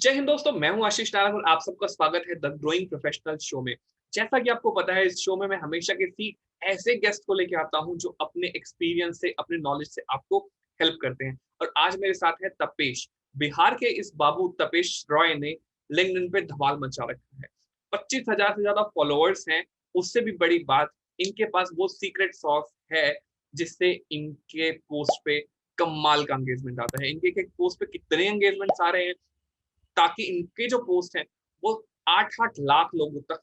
जय हिंद दोस्तों, मैं हूं आशीष नारायण और आप सबका स्वागत है द ग्रोइंग प्रोफेशनल शो में। जैसा कि आपको पता है, इस शो में मैं हमेशा किसी ऐसे गेस्ट को लेके आता हूं जो अपने एक्सपीरियंस से, अपने नॉलेज से आपको हेल्प करते हैं। और आज मेरे साथ है तपेश। बिहार के इस बाबू तपेश रॉय ने लिंक्डइन पे धमाल मचा रखा है। 25,000 से ज्यादा फॉलोअर्स हैं। उससे भी बड़ी बात, इनके पास वो सीक्रेट सॉस है जिससे इनके पोस्ट पे कमाल का एंगेजमेंट आता है। इनके एक पोस्ट पे कितने एंगेजमेंट्स आ रहे हैं ताकि इनके जो पोस्ट हैं वो 8-8 लाख लोगों तक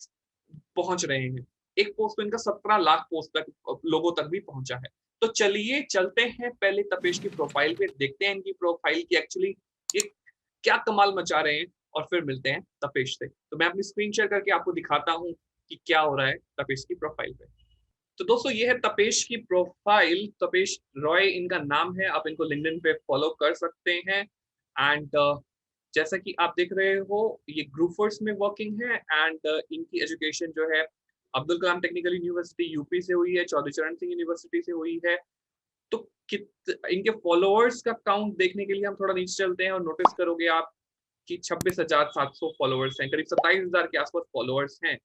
पहुंच रहे हैं। एक पोस्ट पे इनका 17 लाख पोस्ट तक लोगों तक भी पहुंचा है। तो चलिए चलते हैं पहले तपेश की प्रोफाइल पे, देखते हैं इनकी प्रोफाइल की एक्चुअली ये क्या कमाल मचा रहे हैं और फिर मिलते हैं तपेश से। तो मैं अपनी स्क्रीन शेयर करके आपको दिखाता हूँ कि क्या हो रहा है तपेश की प्रोफाइल पे। तो दोस्तों, ये है तपेश की प्रोफाइल। तपेश रॉय इनका नाम है। आप इनको लिंक्डइन पे फॉलो कर सकते हैं। एंड जैसा कि आप देख रहे हो, ये ग्रुप फोर्स में वर्किंग है। एंड इनकी एजुकेशन जो है Abdul Kalam technical university UP से हुई है, चौधरी चरण सिंह यूनिवर्सिटी से हुई है। तो इनके फॉलोअर्स का काउंट देखने के लिए हम थोड़ा नीचे चलते हैं और नोटिस करोगे आप कि 26,700 फॉलोअर्स हैं, करीब 27,000 के आसपास फॉलोअर्स हैं।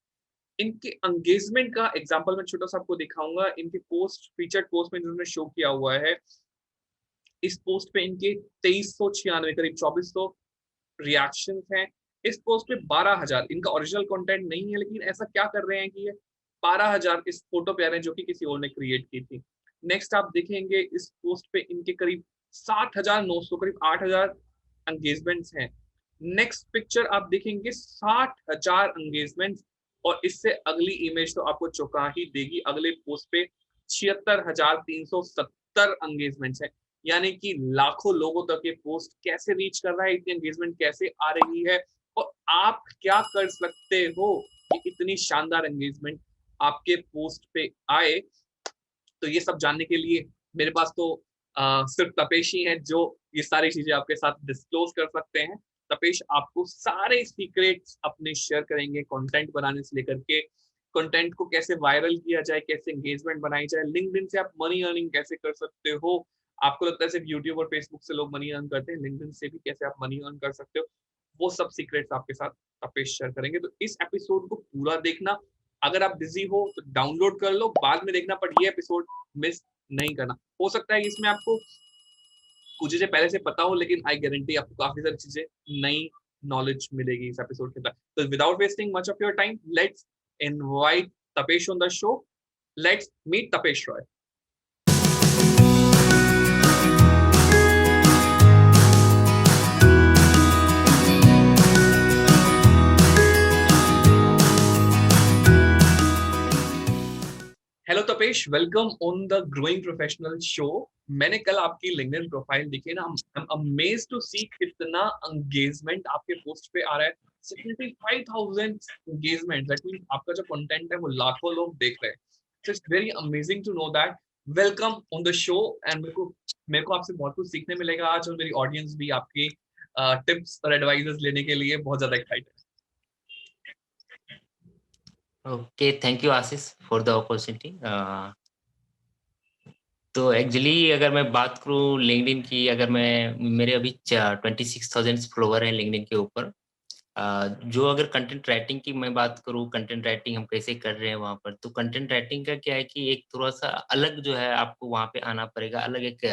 इनके एंगेजमेंट का एग्जांपल मैं छोटा सा आपको दिखाऊंगा। इनके पोस्ट, फीचर्ड पोस्ट में इन्होंने शो किया हुआ है। इस पोस्ट पे इनके 2396, करीब 2400 रिएक्शंस हैं। इस पोस्ट पे 12,000, इनका ओरिजिनल कंटेंट नहीं है, लेकिन ऐसा क्या कर रहे हैं कि ये 12,000 इस फोटो पे आ रहे हैं जो कि किसी और ने क्रिएट की थी। नेक्स्ट आप देखेंगे इस पोस्ट पे इनके करीब 7,900, करीब 8,000 एंगेजमेंट्स हैं। नेक्स्ट पिक्चर आप देखेंगे 60,000 एंगेजमेंट्स। और इससे अगली इमेज तो आपको चौंका ही देगी। अगले पोस्ट पे 76,370 एंगेजमेंट्स हैं। यानी कि लाखों लोगों तक ये पोस्ट कैसे रीच कर रहा है, इतनी एंगेजमेंट कैसे आ रही है और आप क्या कर सकते हो कि इतनी शानदार एंगेजमेंट आपके पोस्ट पे आए। तो ये सब जानने के लिए मेरे पास तो सिर्फ तपेश ही है जो ये सारी चीजें आपके साथ डिस्क्लोज कर सकते हैं। तपेश आपको सारे सीक्रेट्स अपने शेयर करेंगे, कंटेंट बनाने से लेकर के कंटेंट को कैसे वायरल किया जाए, कैसे एंगेजमेंट बनाई जाए, लिंक्डइन से आप मनी अर्निंग कैसे कर सकते हो। आपको लगता है सिर्फ यूट्यूब और फेसबुक से लोग मनी अर्न करते हैं, लिंक्डइन से भी कैसे आप मनी अर्न कर सकते हो, वो सब सीक्रेट्स आपके साथ तपेश शेयर करेंगे। तो इस एपिसोड को पूरा देखना। अगर आप बिजी हो तो डाउनलोड कर लो, बाद में देखना, बट ये एपिसोड मिस नहीं करना। हो सकता है इसमें आपको कुछ चीजें पहले से पता हो, लेकिन आई गारंटी आपको काफी सारी चीजें नई नॉलेज मिलेगी इस एपिसोड के अंदर। तो without wasting much of your time, let's invite Tapesh on the show. Let's meet Tapesh Roy. Hello Tapesh, welcome on the growing professional show. मैंने कल आपकी लिंक्डइन प्रोफाइल देखी ना, I am amazed to see कितना एंगेजमेंट आपके पोस्ट पे आ रहा है। 75,000 एंगेजमेंट, दैट मींस आपका जो कंटेंट है वो लाखों लोग देख रहे हैं। So it's very amazing to know that. Welcome on the show. And मेरे को आपसे बहुत कुछ सीखने मिलेगा आज, और मेरी ऑडियंस भी आपकी टिप्स और एडवाइजेस लेने के लिए बहुत ज्यादा एक्साइटेड है। Okay, thank you Ashish for the opportunity. तो एक्चुअली अगर मैं बात करूँ लिंक्डइन की, अगर मैं मेरे अभी 26,000 फॉलोवर हैं लिंक्डइन के ऊपर। जो अगर कंटेंट राइटिंग की मैं बात करूँ, कंटेंट राइटिंग हम कैसे कर रहे हैं वहाँ पर, तो कंटेंट राइटिंग का क्या है कि एक थोड़ा-सा अलग जो है आपको वहाँ पे आना पड़ेगा। अलग एक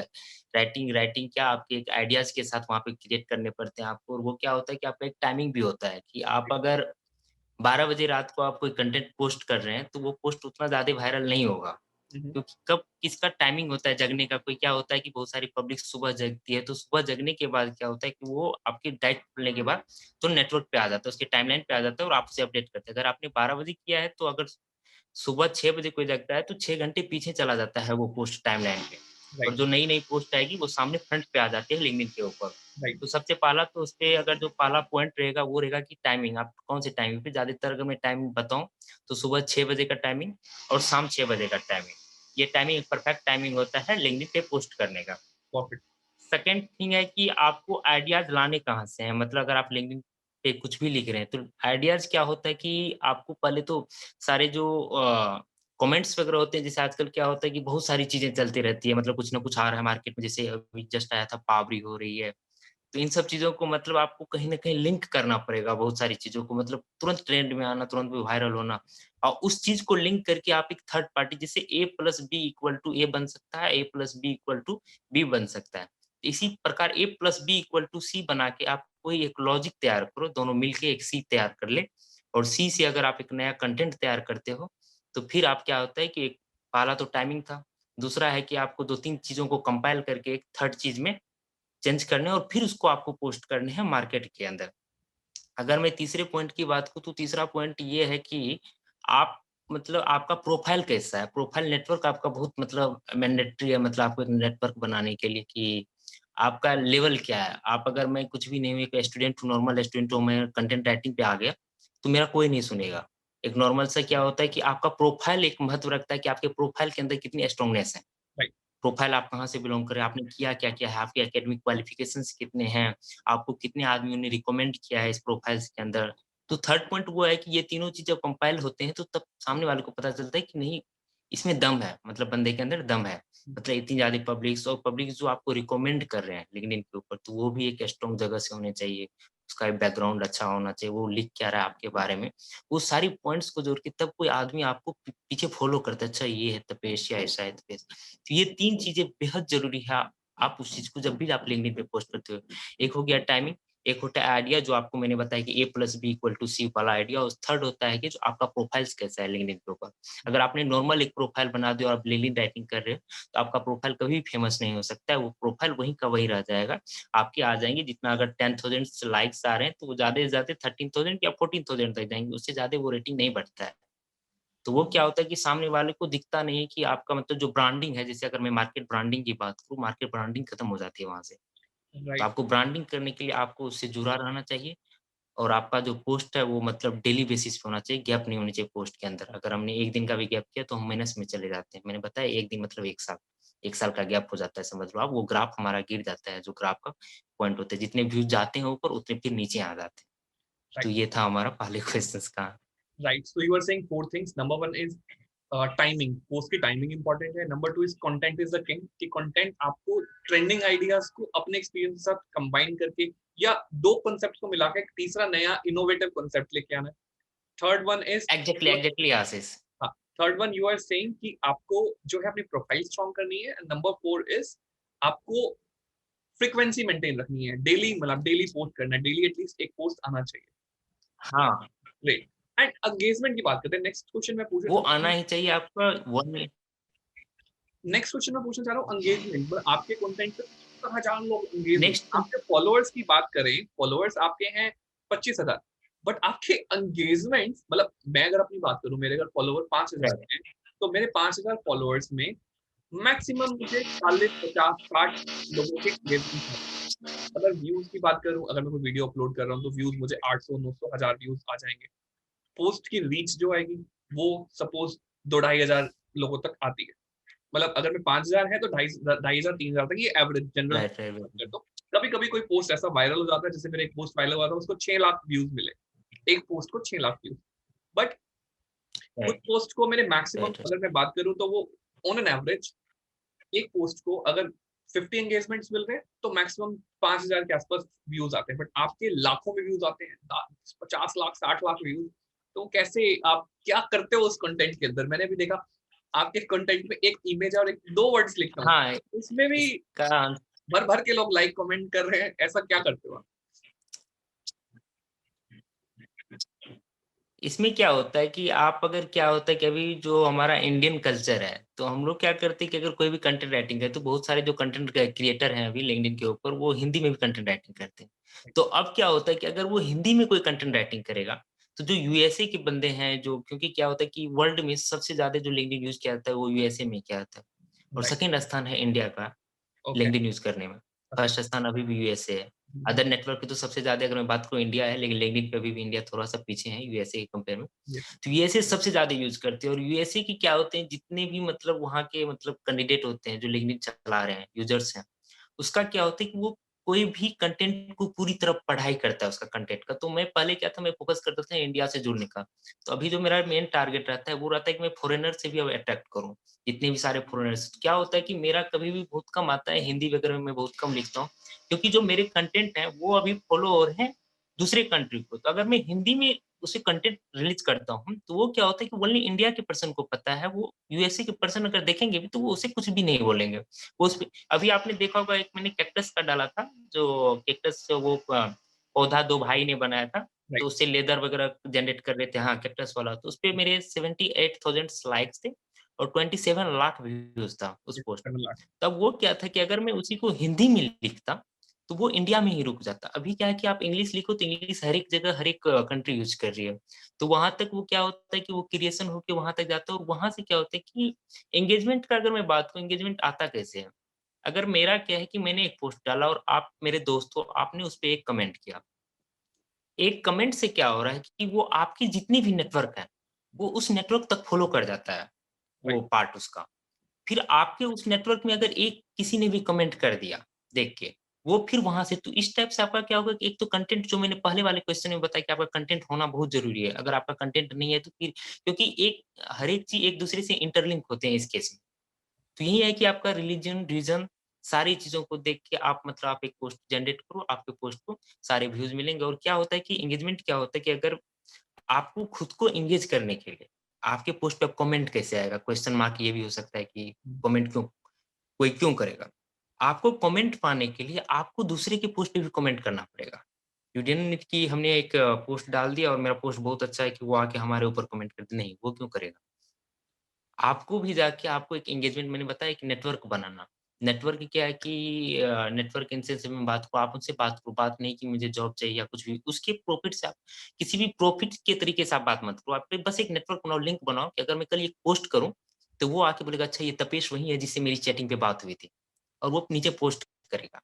राइटिंग राइटिंग क्या आपके एक आइडियाज़ के साथ वहाँ पे क्रिएट करने पड़ते हैं आपको, और वो क्या होता है कि आपका एक टाइमिंग भी होता है कि आप अगर 12 बजे रात को आप कोई कंटेंट पोस्ट कर रहे हैं, तो वो पोस्ट उतना ज़्यादा वायरल नहीं होगा। क्योंकि कब किसका टाइमिंग होता है जगने का, कोई क्या होता है कि बहुत सारी पब्लिक सुबह जगती है, तो सुबह जगने के बाद क्या होता है कि वो आपकी डाइट खुलने के बाद तो नेटवर्क पे आ जाता है, उसके टाइमलाइन पे आ जाता है और आपसे अपडेट करते हैं। अगर आपने 12 बजे किया है, तो अगर सुबह 6 बजे कोई जगता है, तो 6 घंटे पीछे चला जाता है वो पोस्ट टाइमलाइन पे। और राइट, जो नई-नई पोस्ट आएगी, वो सामने फ्रंट पे आ जाती है लिंक्डइन के ऊपर। राइट। तो सबसे पहला तो उसपे अगर जो पहला पॉइंट रहेगा, वो रहेगा कि टाइमिंग, आप कौन से टाइमिंग पे, ज़्यादातर अगर मैं टाइमिंग बताऊँ, तो सुबह 6 बजे का टाइमिंग और शाम 6 बजे का टाइमिंग। ये टाइमिंग एक परफेक्ट टाइमिंग होता है लिंक्डइन पे पोस्ट करने का। परफेक्ट। सेकंड थिंग है कि आपको आइडियाज़ लाने कहाँ से हैं, मतलब अगर आप लिंक्डइन पे कुछ भी लिख रहे हैं, तो आइडियाज़ क्या होता है कि आपको पहले तो सारे जो कमेंट्स वगैरह होते हैं, जैसे आजकल क्या होता है कि बहुत सारी चीज़ें चलती रहती है, मतलब कुछ ना कुछ आ रहा है मार्केट में, जैसे अभी जस्ट आया था पावरी हो रही है, तो इन सब चीज़ों को मतलब आपको कहीं न कहीं लिंक करना पड़ेगा बहुत सारी चीज़ों को, मतलब तुरंत ट्रेंड में आना, तुरंत वायरल होना और उस चीज़ को लिंक करके आप एक थर्ड पार्टी जैसे A plus B equal to A बन सकता है, A plus B equal to B बन सकता है। इसी प्रकार A plus B equal to C बना के आप कोई एक लॉजिक तैयार करो, दोनों मिलके एक C तैयार कर ले और C से अगर आप एक नया कंटेंट तैयार करते हो, तो फिर आप क्या होता है कि एक पहला तो टाइमिंग था, दूसरा है कि आपको 2-3 चीज़ों को कंपाइल करके एक थर्ड चीज़ में चेंज करने हैं और फिर उसको आपको पोस्ट करने हैं मार्केट के अंदर। अगर मैं तीसरे पॉइंट की बात करूँ तो तीसरा पॉइंट ये है कि आप मतलब आपका प्रोफ़ाइल कैसा है? प्रोफ़ाइल नेटवर्क आपका बहुत मतलब मैंडेटरी है मतलब आपको एक नेटवर्क बनाने के लिए कि आपका लेवल क्या है? आप अगर मैं कुछ भी नहीं हूँ, एक स्टूडेंट हूँ, नॉर्मल स्टूडेंट हूँ, मैं कंटेंट राइटिंग पे आ गया, तो मेरा कोई नहीं सुनेगा। एक नॉर्मल सा क्या होता है कि आपका प्रोफ़ाइल एक महत्व रखता है कि आपके प्रोफ़ाइल के अंदर कितनी स्ट्रॉन्गनेस है। राइट। प्रोफ़ाइल आप कहाँ से बिलॉन्ग कर रहे हैं, आपने किया क्या-क्या है, आपके एकेडमिक क्वालिफ़िकेशंस कितने हैं, आपको कितने आदमियों ने रिकमेंड किया है इस प्रोफ़ाइल्स के अंदर। तो थर्ड पॉइंट वो है कि ये तीनों चीज़ जब कंपाइल होते हैं, तो तब सामने वाले को पता चलता है कि नहीं, इसमें दम है, मतलब बंदे के अंदर दम है। मतलब इतनी ज़्यादा पब्लिक जो आपको रिकमेंड कर रहे हैं लिंक्डइन के ऊपर, तो वो भी एक स्ट्रॉन्ग जगह से होने चाहिए। उसका एक बैकग्राउंड अच्छा होना चाहिए, वो लिख क्या रहा है आपके बारे में। वो सारी पॉइंट्स को जोड़ के तब कोई आदमी आपको पीछे फ़ॉलो करता है, अच्छा ये है तपेश या ऐसा है तपेश। तो ये 3 चीज़ें बेहद ज़रूरी है। आप उस चीज़ को जब भी आप लिंक्डइन पे पोस्ट करते हो। एक हो गया टाइमिंग, एक होता है आइडिया जो आपको मैंने बताया कि A plus B equal to C वाला आइडिया और थर्ड होता है कि जो आपका प्रोफाइल्स कैसा है लिंक्डइन के ऊपर। अगर आपने नॉर्मल एक प्रोफाइल बना दिया और आप लिंक्डइन राइटिंग कर रहे हो, तो आपका प्रोफाइल कभी भी फेमस नहीं हो सकता है। वो प्रोफाइल वहीं का वहीं रह जाएगा। आपके आ जाएँगे जितना अगर 10,000 लाइक्स आ रहे हैं, तो वो ज़्यादा से ज़्यादा 13,000 या 14,000 तक जाएँगे। उससे ज़्यादा वो रेटिंग नहीं बढ़ता है। तो वो क्या होता है कि सामने वाले को दिखता नहीं है कि आपका मतलब जो ब्रांडिंग है, जैसे अगर मैं मार्केट ब्रांडिंग की बात करूँ, मार्केट ब्रांडिंग खत्म हो जाती है वहाँ से। तो राइट। आपको ब्रांडिंग करने के लिए आपको उससे जुड़ा रहना चाहिए और आपका जो पोस्ट है वो मतलब डेली बेसिस पे होना चाहिए, गैप नहीं होनी चाहिए पोस्ट के अंदर। अगर हमने 1 दिन का भी गैप किया तो हम माइनस में चले जाते हैं। मैंने बताया 1 दिन मतलब 1 साल। 1 साल का गैप हो जाता है समझ लो आप, वो ग्राफ हमारा गिर जाता है, जो ग्राफ का पॉइंट होता है। जितने व्यूज़ जाते हैं ऊपर उतने फिर नीचे आ जाते हैं। तो राइट। ये था हमारा पहले क्वेश्चन्स का। Right. So you are saying 4 things. Number 1 is timing, post की टाइमिंग इंपॉर्टेंट है। Number 2 is content is the king, कि कंटेंट आपको ट्रेंडिंग आइडियाज को अपने एक्सपीरियंस के साथ कंबाइन करके या दो कॉन्सेप्ट को मिलाकर एक तीसरा नया इनोवेटिव कॉन्सेप्ट लेके आना है। Third one is exactly, exactly Ashish. हाँ, third one you are saying कि आपको जो है अपनी प्रोफाइल स्ट्रॉन्ग करनी है। नंबर 4 इज आपको फ्रीक्वेंसी मेंटेन रखनी है, डेली मतलब डेली पोस्ट करना है, डेली एटलीस्ट एक पोस्ट आना चाहिए। हाँ, ग्रेट। एंड एंगेजमेंट की बात करते हैं। नेक्स्ट क्वेश्चन मैं पूछना वो चाहता आना हूँ, ही चाहिए आपका 1 मिनट। नेक्स्ट क्वेश्चन मैं पूछना चाह रहा हूँ एंगेजमेंट, मतलब आपके कंटेंट पे 70,000 लोग एंगेज हो, नेक्स्ट आपके फॉलोअर्स की बात करें, फॉलोअर्स आपके हैं 25,000, बट आपके एंगेजमेंट मतलब मैं अगर अपनी बात करूं, मेरे अगर फॉलोअर 5,000 राइट, हैं, तो मेरे 5,000 फॉलोअर्स में मैक्सिमम मुझे 40, 50, 60 लोगों के एंगेजमेंट है। अगर व्यूज की बात करूं, अगर मैं कोई वीडियो अपलोड कर रहा हूं तो व्यूज मुझे 800, 900, 1000 व्यूज आ जाएंगे। पोस्ट की रीच जो आएगी वो सपोज 2-2,500 लोगों तक आती है। मतलब अगर मैं 5,000 है तो 2,500 3,000 तक, ये एवरेज जनरल राइट, राइट, बात राइट, करता हूँ। कभी कभी कोई पोस्ट ऐसा वायरल हो जाता है, जैसे मेरे एक पोस्ट वायरल हुआ था, उसको 6 लाख व्यूज मिले, एक पोस्ट को 6 लाख व्यूज। बट कुछ राइट, पोस्ट को मेरे मैक्सिमम राइट, अगर मैं बात करूं तो वो ऑन एन एवरेज एक पोस्ट को अगर 50 एंगेजमेंट्स मिल रहे हैं तो मैक्सिमम 5,000 के आसपास व्यूज आते हैं। बट आपके लाखों में व्यूज आते हैं, 50 लाख 60 लाख व्यूज। तो कैसे आप क्या करते हो उस कंटेंट के अंदर? मैंने भी देखा आपके कंटेंट में एक इमेज और एक दो वर्ड्स लिखता हूँ, हाँ, उसमें भी इसका भर भर के लोग लाइक कमेंट कर रहे हैं। ऐसा क्या करते हो आप? इसमें क्या होता है कि आप अगर क्या होता है कि अभी जो हमारा इंडियन कल्चर है, तो हम लोग क्या करते हैं कि अगर कोई भी कंटेंट राइटिंग है, तो बहुत सारे जो कंटेंट क्रिएटर हैं अभी लिंक्डइन के ऊपर, वो हिंदी में भी कंटेंट राइटिंग करते हैं। तो अब क्या होता है कि अगर वो हिंदी में कोई कंटेंट राइटिंग करेगा, तो जो यूएसए के बंदे हैं, जो क्योंकि क्या होता है कि वर्ल्ड में सबसे ज़्यादा जो लिंक्डइन यूज़ किया जाता है, वो यूएसए में किया जाता है और राइट। सेकंड स्थान है इंडिया का। ओके। लिंक्डइन यूज़ करने में। अच्छा। फर्स्ट स्थान अभी भी यूएसए है। अदर नेटवर्क पे तो सबसे ज़्यादा अगर मैं बात करूँ इंडिया है, लेकिन लिंक्डइन पे अभी भी इंडिया थोड़ा-सा पीछे है यूएसए के कंपेयर में। तो यूएसए सबसे ज़्यादा यूज़ करते हैं और यूएसए के क्या होते हैं जितने भी मतलब वहाँ के मतलब कैंडिडेट होते हैं जो लिंक्डइन चला रहे हैं, यूज़र्स हैं, उसका क्या होता है कि वो कोई भी कंटेंट को पूरी तरह पढ़ाई करता है उसका कंटेंट का। तो मैं पहले क्या था, मैं फ़ोकस करता था इंडिया से जुड़ने का। तो अभी जो मेरा मेन टारगेट रहता है, वो रहता है कि मैं फ़ॉरेनर से भी अब अट्रैक्ट करूँ, जितने भी सारे फ़ॉरेनर्स। क्या होता है कि मेरा कभी भी बहुत कम आता है, हिंदी वगैरह में मैं बहुत कम लिखता हूँ, क्योंकि जो मेरे कंटेंट हैं, वो अभी फ़ॉलो हो रहे हैं दूसरे कंट्री को। तो अगर मैं हिंदी में उसे कंटेंट रिलीज़ करता हूँ, तो वो क्या होता है कि ओनली इंडिया के पर्सन को पता है, वो यूएसए के पर्सन अगर देखेंगे भी, तो वो उसे कुछ भी नहीं बोलेंगे। वो उसपे अभी आपने देखा होगा, एक मैंने कैक्टस का डाला था, जो कैक्टस वो पौधा 2 भाई ने बनाया था, तो राइट। उससे लेदर वगैरह जनरेट कर रहे थे, हाँ, कैक्टस वाला। तो उसपे मेरे 78,000 लाइक्स थे और 27 लाख व्यूज़ था उस पोस्ट में। तब वो क्या था कि अगर मैं उसी को हिंदी में लिखता, तो वो इंडिया में ही रुक जाता। अभी क्या है कि आप इंग्लिश लिखो, तो इंग्लिश हर एक जगह, हर एक कंट्री यूज़ कर रही है। तो वहाँ तक वो क्या होता है कि वो क्रिएशन होके वहाँ तक जाता है, और वहाँ से क्या होता है कि एंगेजमेंट का अगर मैं बात करूँ, एंगेजमेंट आता कैसे है? अगर मेरा क्या है कि मैंने एक पोस्ट डाला और आप मेरे दोस्त हो, आपने उस पे एक कमेंट किया। एक कमेंट से क्या हो रहा है कि वो आपकी जितनी भी नेटवर्क है, वो उस नेटवर्क तक फ़ॉलो कर जाता है, वो राइट। पार्ट उसका। फिर आपके उस नेटवर्क में अगर एक किसी ने भी कमेंट कर दिया, देख के, वो फिर वहाँ से, तो इस टाइप से आपका क्या होगा कि एक तो कंटेंट, जो मैंने पहले वाले क्वेश्चन में बताया कि आपका कंटेंट होना बहुत ज़रूरी है। अगर आपका कंटेंट नहीं है, तो फिर, क्योंकि एक हर एक चीज़ एक-दूसरे से इंटरलिंक होते हैं इस केस में। तो यही है कि आपका रिलीजन, रीज़न, सारी चीज़ों को देख के आप, मतलब आप एक पोस्ट जनरेट करो, आपके पोस्ट को सारे व्यूज़ मिलेंगे। और क्या होता है कि एंगेजमेंट क्या होता है कि अगर आपको खुद को एंगेज करने के लिए, आपके पोस्ट पे अब कमेंट कैसे आएगा? क्वेश्चन मार्क ये भी हो सकता है कि कमेंट क्यों, कोई क्यों करेगा? आपको कमेंट पाने के लिए आपको दूसरे के पोस्ट पे भी कमेंट करना पड़ेगा। यू डिडन्ट नीड कि हमने एक पोस्ट डाल दिया और मेरा पोस्ट बहुत अच्छा है कि वो आके हमारे ऊपर कमेंट कर दे, नहीं, वो क्यों करेगा? आपको भी जाके आपको एक एंगेजमेंट, मैंने बताया, एक नेटवर्क बनाना। नेटवर्क क्या है कि नेटवर्क इन सेंस में बात को, आप उनसे बात करो, बात नहीं कि मुझे जॉब चाहिए या कुछ भी। उसके प्रॉफिट से आप, किसी भी प्रॉफिट के तरीके से आप बात मत करो। आप बस एक नेटवर्क बनाओ, लिंक बनाओ कि अगर मैं कल एक पोस्ट करूँ, तो वो आके बोलेगा, अच्छा, ये तपेश वही है जिससे मेरी चैटिंग पे बात हुई थी, और वो नीचे पोस्ट करेगा।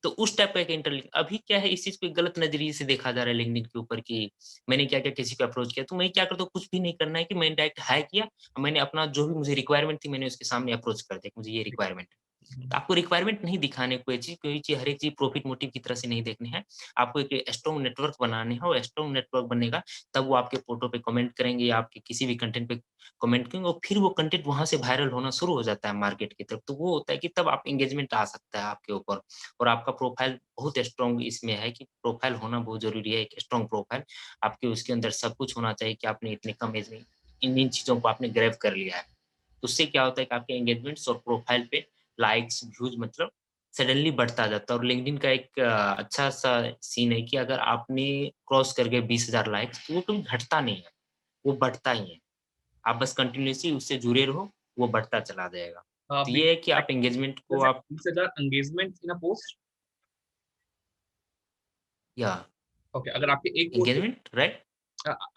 तो उस टाइप का एक इंटरलिंक। अभी क्या है, इस चीज़ को एक गलत नज़रिए से देखा जा रहा है लिंक्डइन के ऊपर कि मैंने क्या-क्या किसी को अप्रोच किया। तो मैं क्या करता हूँ, कुछ भी नहीं करना है कि मैंने डायरेक्ट हाय किया, मैंने अपना जो भी मुझे रिक्वायरमेंट थी, मैंने उसके सामने अप्रोच कर दिया कि मुझे ये रिक्वायरमेंट है। तो आपको रिक्वायरमेंट नहीं दिखाने, कोई चीज़, हर एक चीज़ प्रॉफिट मोटिव की तरह से नहीं देखनी है। आपको एक स्ट्रॉन्ग नेटवर्क बनाने हैं, और स्ट्रॉन्ग नेटवर्क बनेगा, तब वो आपके फ़ोटो पे कमेंट करेंगे या आपके किसी भी कंटेंट पे कमेंट करेंगे, और फिर वो कंटेंट वहाँ से वायरल होना शुरू हो जाता है मार्केट की तरफ। तो वो होता है कि तब आप एंगेजमेंट आ सकता है आपके ऊपर। और आपका प्रोफाइल बहुत स्ट्रॉन्ग इसमें है कि प्रोफाइल होना बहुत ज़रूरी है, एक स्ट्रॉन्ग प्रोफाइल। आपके उसके अंदर सब कुछ होना चाहिए कि आपने इतने कम एज में इन-इन चीज़ों को आपने ग्रैब कर लिया है। तो उससे क्या होता है कि आपके एंगेजमेंट्स और प्रोफाइल पे लाइक्स, व्यूज़, मतलब सडनली बढ़ता जाता है। और लिंक्डइन का एक अच्छा-सा सीन है कि अगर आपने क्रॉस कर गए 20,000 लाइक्स, तो वो कभी घटता नहीं है, वो बढ़ता ही है। आप बस कंटिन्यूअसली उससे जुड़े रहो, वो बढ़ता चला जाएगा। तो ये है कि आप एंगेजमेंट को आप, 20,000 एंगेजमेंट इन अ पोस्ट। या ओके, अगर आपके एक पोस्ट पे engagement, right?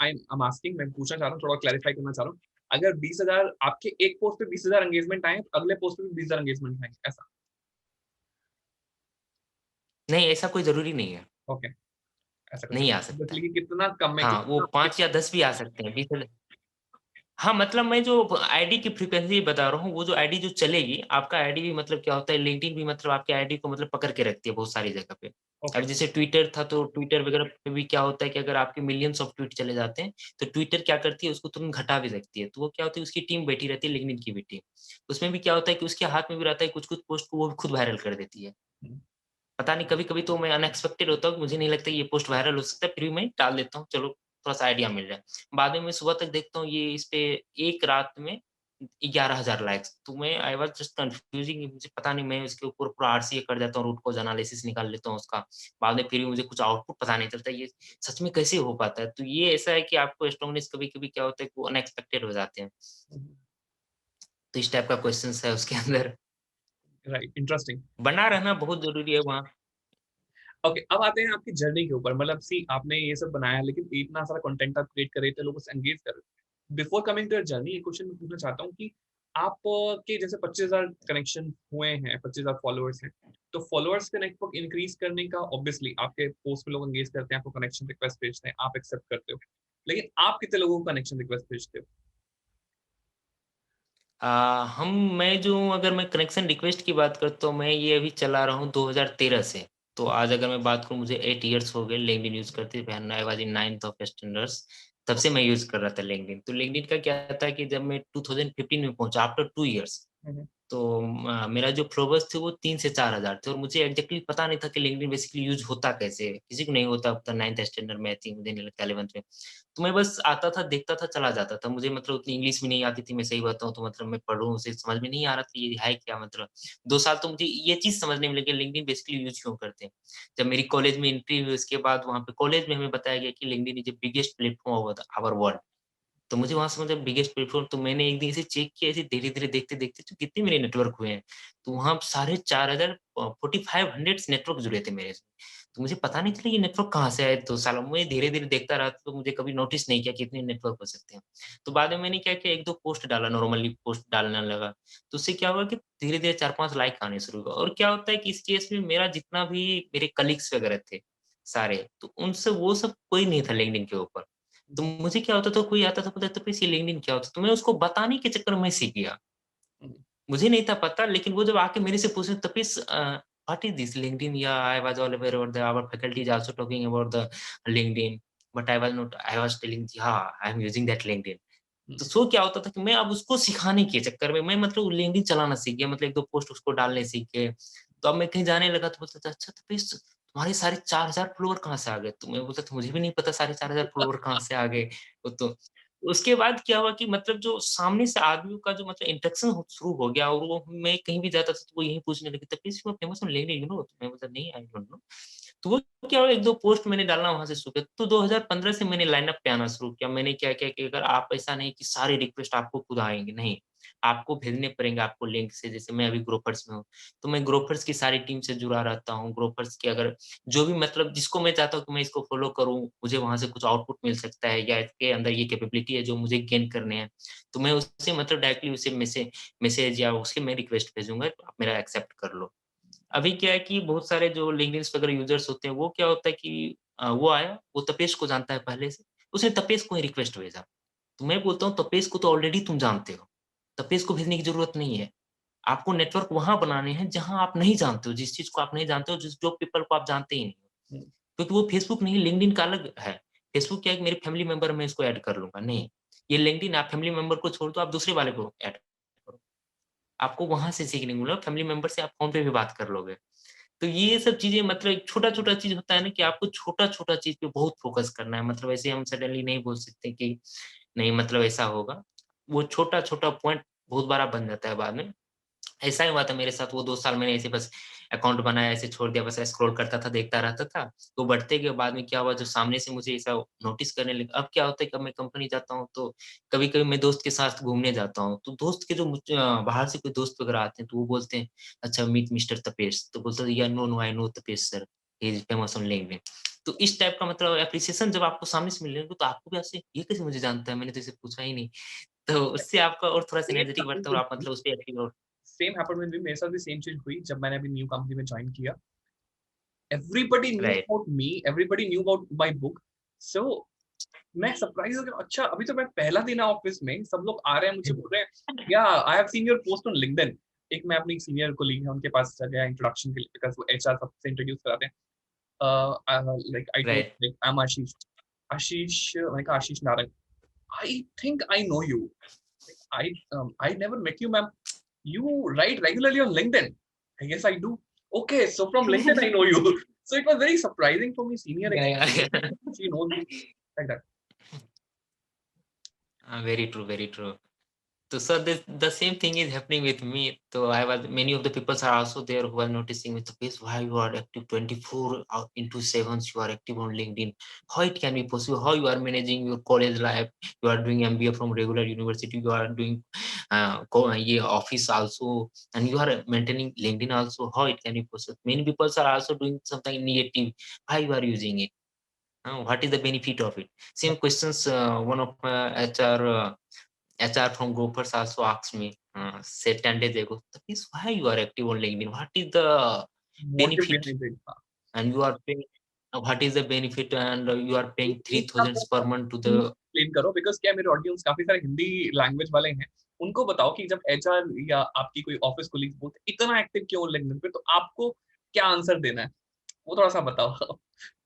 I am asking, मैं पूछना चाह रहा हूँ, थोड़ा क्लैरिफाई करना चाह रहा हूँ। अगर 20,000 आपके एक पोस्ट पे 20,000 एंगेजमेंट आए, तो अगले पोस्ट पे भी 20,000 एंगेजमेंट आएँगे, ऐसा? नहीं, ऐसा कोई ज़रूरी नहीं है, ओके, ऐसा कुछ नहीं आ नहीं। बस सकता है। देखिए कितना कम है, हाँ, वो कितना 5 या 10 भी आ सकते हैं, 20 हाँ, मतलब मैं जो आईडी की फ्रीक्वेंसी बता रहा हूँ, वो जो आईडी जो चलेगी, आपका आईडी भी, मतलब क्या होता है, लिंक्डइन भी मतलब आपके आईडी को मतलब पकड़ के रखती है बहुत सारी जगह पे। ओके। अब जैसे ट्विटर था, तो ट्विटर वगैरह पे भी क्या होता है कि अगर आपके मिलियंस ऑफ ट्वीट चले जाते हैं, तो ट्विटर क्या करती है, उसको तुरंत घटा भी सकती है। तो वो क्या होती है, उसकी टीम बैठी रहती है, लिंक्डइन की भी टीम। उसमें भी क्या होता है कि उसके हाथ में भी रहता है, कुछ-कुछ पोस्ट को वो भी खुद वायरल कर देती है। हुँ, पता नहीं, कभी-कभी तो मैं अनएक्सपेक्टेड होता हूँ कि मुझे नहीं लगता ये पोस्ट वायरल हो सकता है, फिर भी मैं डाल देता हूँ, चलो थोड़ा-सा आइडिया मिल जाए। बाद में मैं सुबह तक देखता हूँ ये इस पे एक रात में 11,000 लाइक्स। तो मैं आई वाज़ जस्ट कन्फ्यूजिंग, मुझे पता नहीं, मैं उसके ऊपर पूरा आरसीए कर देता हूँ, रूट कॉज़ एनालिसिस निकाल लेता हूँ उसका। बाद में फिर भी मुझे कुछ आउटपुट पता नहीं चलता, ये सच में कैसे हो पाता है? तो ये ऐसा है कि आपको स्ट्रॉन्गनेस कभी-कभी क्या होता है कि वो अनएक्सपेक्टेड हो जाते हैं। हुँ, तो इस टाइप का क्वेश्चन्स है उसके अंदर। Right, interesting. बना रहना बहुत ज़रूरी है वहाँ। ओके, अब आते हैं आपकी जर्नी के ऊपर। मतलब सी आपने ये सब बनाया, लेकिन इतना सारा कंटेंट आप क्रिएट कर रहे थे, लोगों से एंगेज कर रहे थे। Before coming to your journey, एक क्वेश्चन मैं पूछना चाहता हूँ कि आप के जैसे 25,000 कनेक्शन हुए हैं, 25,000 फॉलोअर्स हैं, तो फॉलोअर्स का नेटवर्क इंक्रीज करने का ऑब्वियसली आपके पोस्ट पे लोग एंगेज करते हैं, आपको कनेक्शन रिक्वेस्ट भेजते हैं, आप एक्सेप्ट करते हो। लेकिन आप कितने लोगों को कनेक्शन रिक्वेस्ट भेजते हो? अ, मैं जो, अगर मैं कनेक्शन रिक्वेस्ट की बात करता हूँ, मैं ये अभी चला रहा हूँ 2013 से। तो आज अगर मैं बात करूँ, मुझे 8 इयर्स हो गए लिंक्डइन यूज़ करते हुए, I was in 9th of standards, तब से मैं यूज़ कर रहा था लिंक्डइन। तो लिंक्डइन का क्या था कि जब मैं 2015 में पहुँचा, आफ्टर 2 इयर्स, हुँ, हुँ। तो मेरा जो फॉलोवर्स थे वो 3 से 4,000 थे और मुझे एग्ज़ैक्टली पता नहीं था कि लिंक्डइन बेसिकली यूज़ होता कैसे है? किसी को नहीं होता अब तक 9th स्टैंडर्ड में, आई थिंक मुझे नहीं लगता 11th में। तो मैं बस आता था, देखता था, चला जाता था। मुझे मतलब उतनी इंग्लिश भी नहीं आती थी, मैं सही बताऊँ तो मतलब मैं पढ़ूँ उसे समझ में नहीं आ रहा था ये है क्या मतलब। 2 साल तो मुझे ये चीज़ समझने में लगी लिंक्डइन बेसिकली यूज़ क्यों करते हैं। जब मेरी कॉलेज में एंट्री हुई उसके बाद वहाँ पे कॉलेज में हमें बताया गया कि LinkedIn is the biggest platform of the hour world. तो मुझे वहाँ से मतलब बिगेस्ट प्लेटफ़ॉर्म, तो मैंने एक दिन ऐसे चेक किया, ऐसे धीरे-धीरे देखते-देखते तो कितने मेरे नेटवर्क हुए हैं। तो वहाँ साढ़े 4,000 4500 नेटवर्क जुड़े थे मेरे से। तो मुझे पता नहीं चला ये नेटवर्क कहाँ से आए 2 सालों में। मैं धीरे-धीरे देखता रहा तो मुझे कभी नोटिस नहीं किया कि इतने नेटवर्क हो सकते हैं। तो बाद में मैंने क्या किया, 1-2 पोस्ट डाला, नॉर्मली पोस्ट डालने लगा। तो उससे क्या हुआ कि धीरे-धीरे 4-5 लाइक आने शुरू हुआ और क्या होता है कि इस केस में मेरा जितना भी मेरे कलीग्स वगैरह थे सारे, तो उनसे वो सब कोई नहीं था लिंक्डइन के ऊपर। तो मुझे क्या होता था, कोई आता था, बोलता था ये लिंक्डइन क्या होता है? तो मैं उसको बताने के चक्कर में सीख गया। हुँ, मुझे नहीं था पता, लेकिन वो जब आके मेरे से पूछे, Tapish what is this LinkedIn? या I was all aware about the our faculty is also talking about the LinkedIn, but I was telling हाँ, I am using that LinkedIn. हुँ, तो सो क्या होता था कि मैं अब उसको सिखाने के चक्कर में मैं मतलब लिंक्डइन चलाना सीख गया, मतलब 1-2 पोस्ट उसको डालने सीख गए। तो अब मैं कहीं जाने लगा तो बोलता था, "अच्छा तपीस तुम्हारे साढ़े 4,000 फॉलोवर कहाँ से आ गए?" तो मैं बोलता था, "मुझे भी नहीं पता साढ़े 4,000 फॉलोवर कहाँ से आ गए।" वो तो उसके बाद क्या हुआ कि मतलब जो सामने से आदमियों का जो मतलब इंटरेक्शन हो शुरू हो गया और वो मैं कहीं भी जाता था तो वो यही पूछने लगे, "Tapish you are famous on LinkedIn, you know?" तो मैं बोलता, "नहीं, आई डोंट नो।" तो वो क्या हुआ, 1-2 पोस्ट मैंने डालना वहाँ से शुरू किया। तो 2015 से मैंने लाइनअप पे आना शुरू किया। मैंने क्या किया कि अगर आप ऐसा नहीं कि सारे रिक्वेस्ट आपको खुद आएँगे, नहीं। आपको भेजने पड़ेंगे आपको लिंक से, जैसे मैं अभी ग्रोफर्स में हूँ, तो मैं ग्रोफर्स की सारी टीम से जुड़ा रहता हूँ। ग्रोफर्स की अगर जो भी मतलब जिसको मैं चाहता हूँ कि मैं इसको फ़ॉलो करूँ, मुझे वहाँ से कुछ आउटपुट मिल सकता है या इसके अंदर ये कैपेबिलिटी है जो मुझे गेन करने हैं, तो मैं उससे मतलब डायरेक्टली उसे मैसेज या उसके मैं रिक्वेस्ट भेजूँगा, आप मेरा एक्सेप्ट कर लो। अभी क्या है कि बहुत सारे जो लिंक्डइन वगैरह यूज़र्स होते हैं, वो क्या होता है कि वो आया, वो तपेश को जानता है पहले से, उसने तपेश को ही रिक्वेस्ट भेजा। तो मैं बोलता हूँ तपेश को तो ऑलरेडी तुम जानते हो, तपेश को भेजने की ज़रूरत नहीं है। आपको नेटवर्क वहाँ बनाने हैं जहाँ आप नहीं जानते हो, जिस चीज़ को आप नहीं जानते हो, जिस जो पीपल को आप जानते ही नहीं हो। हुँ, क्योंकि वो फेसबुक नहीं, लिंक्डइन का अलग है। फेसबुक क्या है कि मेरे फैमिली मेंबर मैं इसको ऐड कर लूँगा, नहीं। ये लिंक्डइन आप फैमिली मेंबर को छोड़ दो, आप दूसरे वाले को ऐड करो। आपको वहाँ से सीखने को मिला, फैमिली मेंबर से आप फ़ोन पे भी बात कर लोगे। तो ये सब चीज़ें मतलब एक छोटा-छोटा चीज़ होता है ना कि आपको छोटा-छोटा चीज़ पे बहुत फ़ोकस करना है। मतलब ऐसे हम सडनली नहीं बोल सकते कि नहीं मतलब ऐसा होगा। वो छोटा-छोटा पॉइंट बहुत बड़ा बन जाता है बाद में। ऐसा ही हुआ था मेरे साथ, वो 2 साल मैंने ऐसे बस अकाउंट बनाया, ऐसे छोड़ दिया, बस स्क्रॉल करता था, देखता रहता था। तो बढ़ते के बाद में क्या हुआ, जो सामने से मुझे ऐसा नोटिस करने लगे। अब क्या होता है कि अब मैं कंपनी जाता हूँ तो कभी-कभी मैं दोस्त के साथ घूमने जाता हूँ, तो दोस्त के जो बाहर से कोई दोस्त वगैरह आते हैं, तो वो बोलते हैं, "अच्छा मीट मिस्टर तपेश।" तो बोलता है, "yeah no, no I know Tapesh sir, he is famous on LinkedIn." तो इस टाइप का मतलब एप्रिसिएशन जब आपको सामने से मिलने लगे, तो आपको भी ऐसे, "ये कैसे मुझे जानता है? मैंने तो इसे पूछा ही नहीं।" तो उससे आपका और थोड़ा-सा सेम एनर्जेटिक हैपेंड बढ़ता है और विद आप मी, मतलब उस पे एक्टिव रहो। सेम हैपेंड विद मी, मेरे साथ भी सेम चीज़ हुई जब मैंने अभी न्यू कंपनी में जॉइन किया। Everybody new right. About me, everybody new about my book. So मैं सरप्राइज़ हो गया, अच्छा अभी तो मैं पहला दिन है ऑफ़िस में, सब लोग आ रहे हैं मुझे बोल रहे हैं, "या I have seen your post on LinkedIn." एक मैं अपनी सीनियर कोलीग है उनके पास गया इंट्रोडक्शन के लिए बिकॉज़ वो एचआर सबसे इंट्रोड्यूस कराते हैं। Like I told right. Like I am Ashish. Ashish मैंने कहा Ashish Narayan. I think I know you. I never met you, ma'am. You write regularly on LinkedIn. Yes, I do. Okay, so from LinkedIn I know you. So it was very surprising for me, senior Yeah, executive, yeah. she knows me like that. Very true, very true. So this the same thing is happening with me. So I was many of the people are also there who are noticing with the face why you are active 24 into 7, you are active on LinkedIn. How it can be possible? How you are managing your college life? You are doing MBA from regular university. You are doing yeah, office also, and you are maintaining LinkedIn also. How it can be possible? Many people are also doing something negative. Why you are using it? What is the benefit of it? Same questions. One of HR. HR from Gophers also asked me, said 10 days ago, "Tapish, why you are active on LinkedIn? What is the Motive benefit? behind it. हाँ, And you are paying, what is the benefit? And you are एक paying एक बात 3,000 और per आप month to please the." Explain करो because क्या है मेरे ऑडियंस काफ़ी सारे हिंदी लैंग्वेज वाले हैं। उनको बताओ कि जब एचआर या आपकी कोई ऑफिस कोलीग्स बोलते हैं, इतना एक्टिव क्यों हो लिंक्डइन पे, तो आपको क्या आंसर देना है? वो थोड़ा-सा बताओ?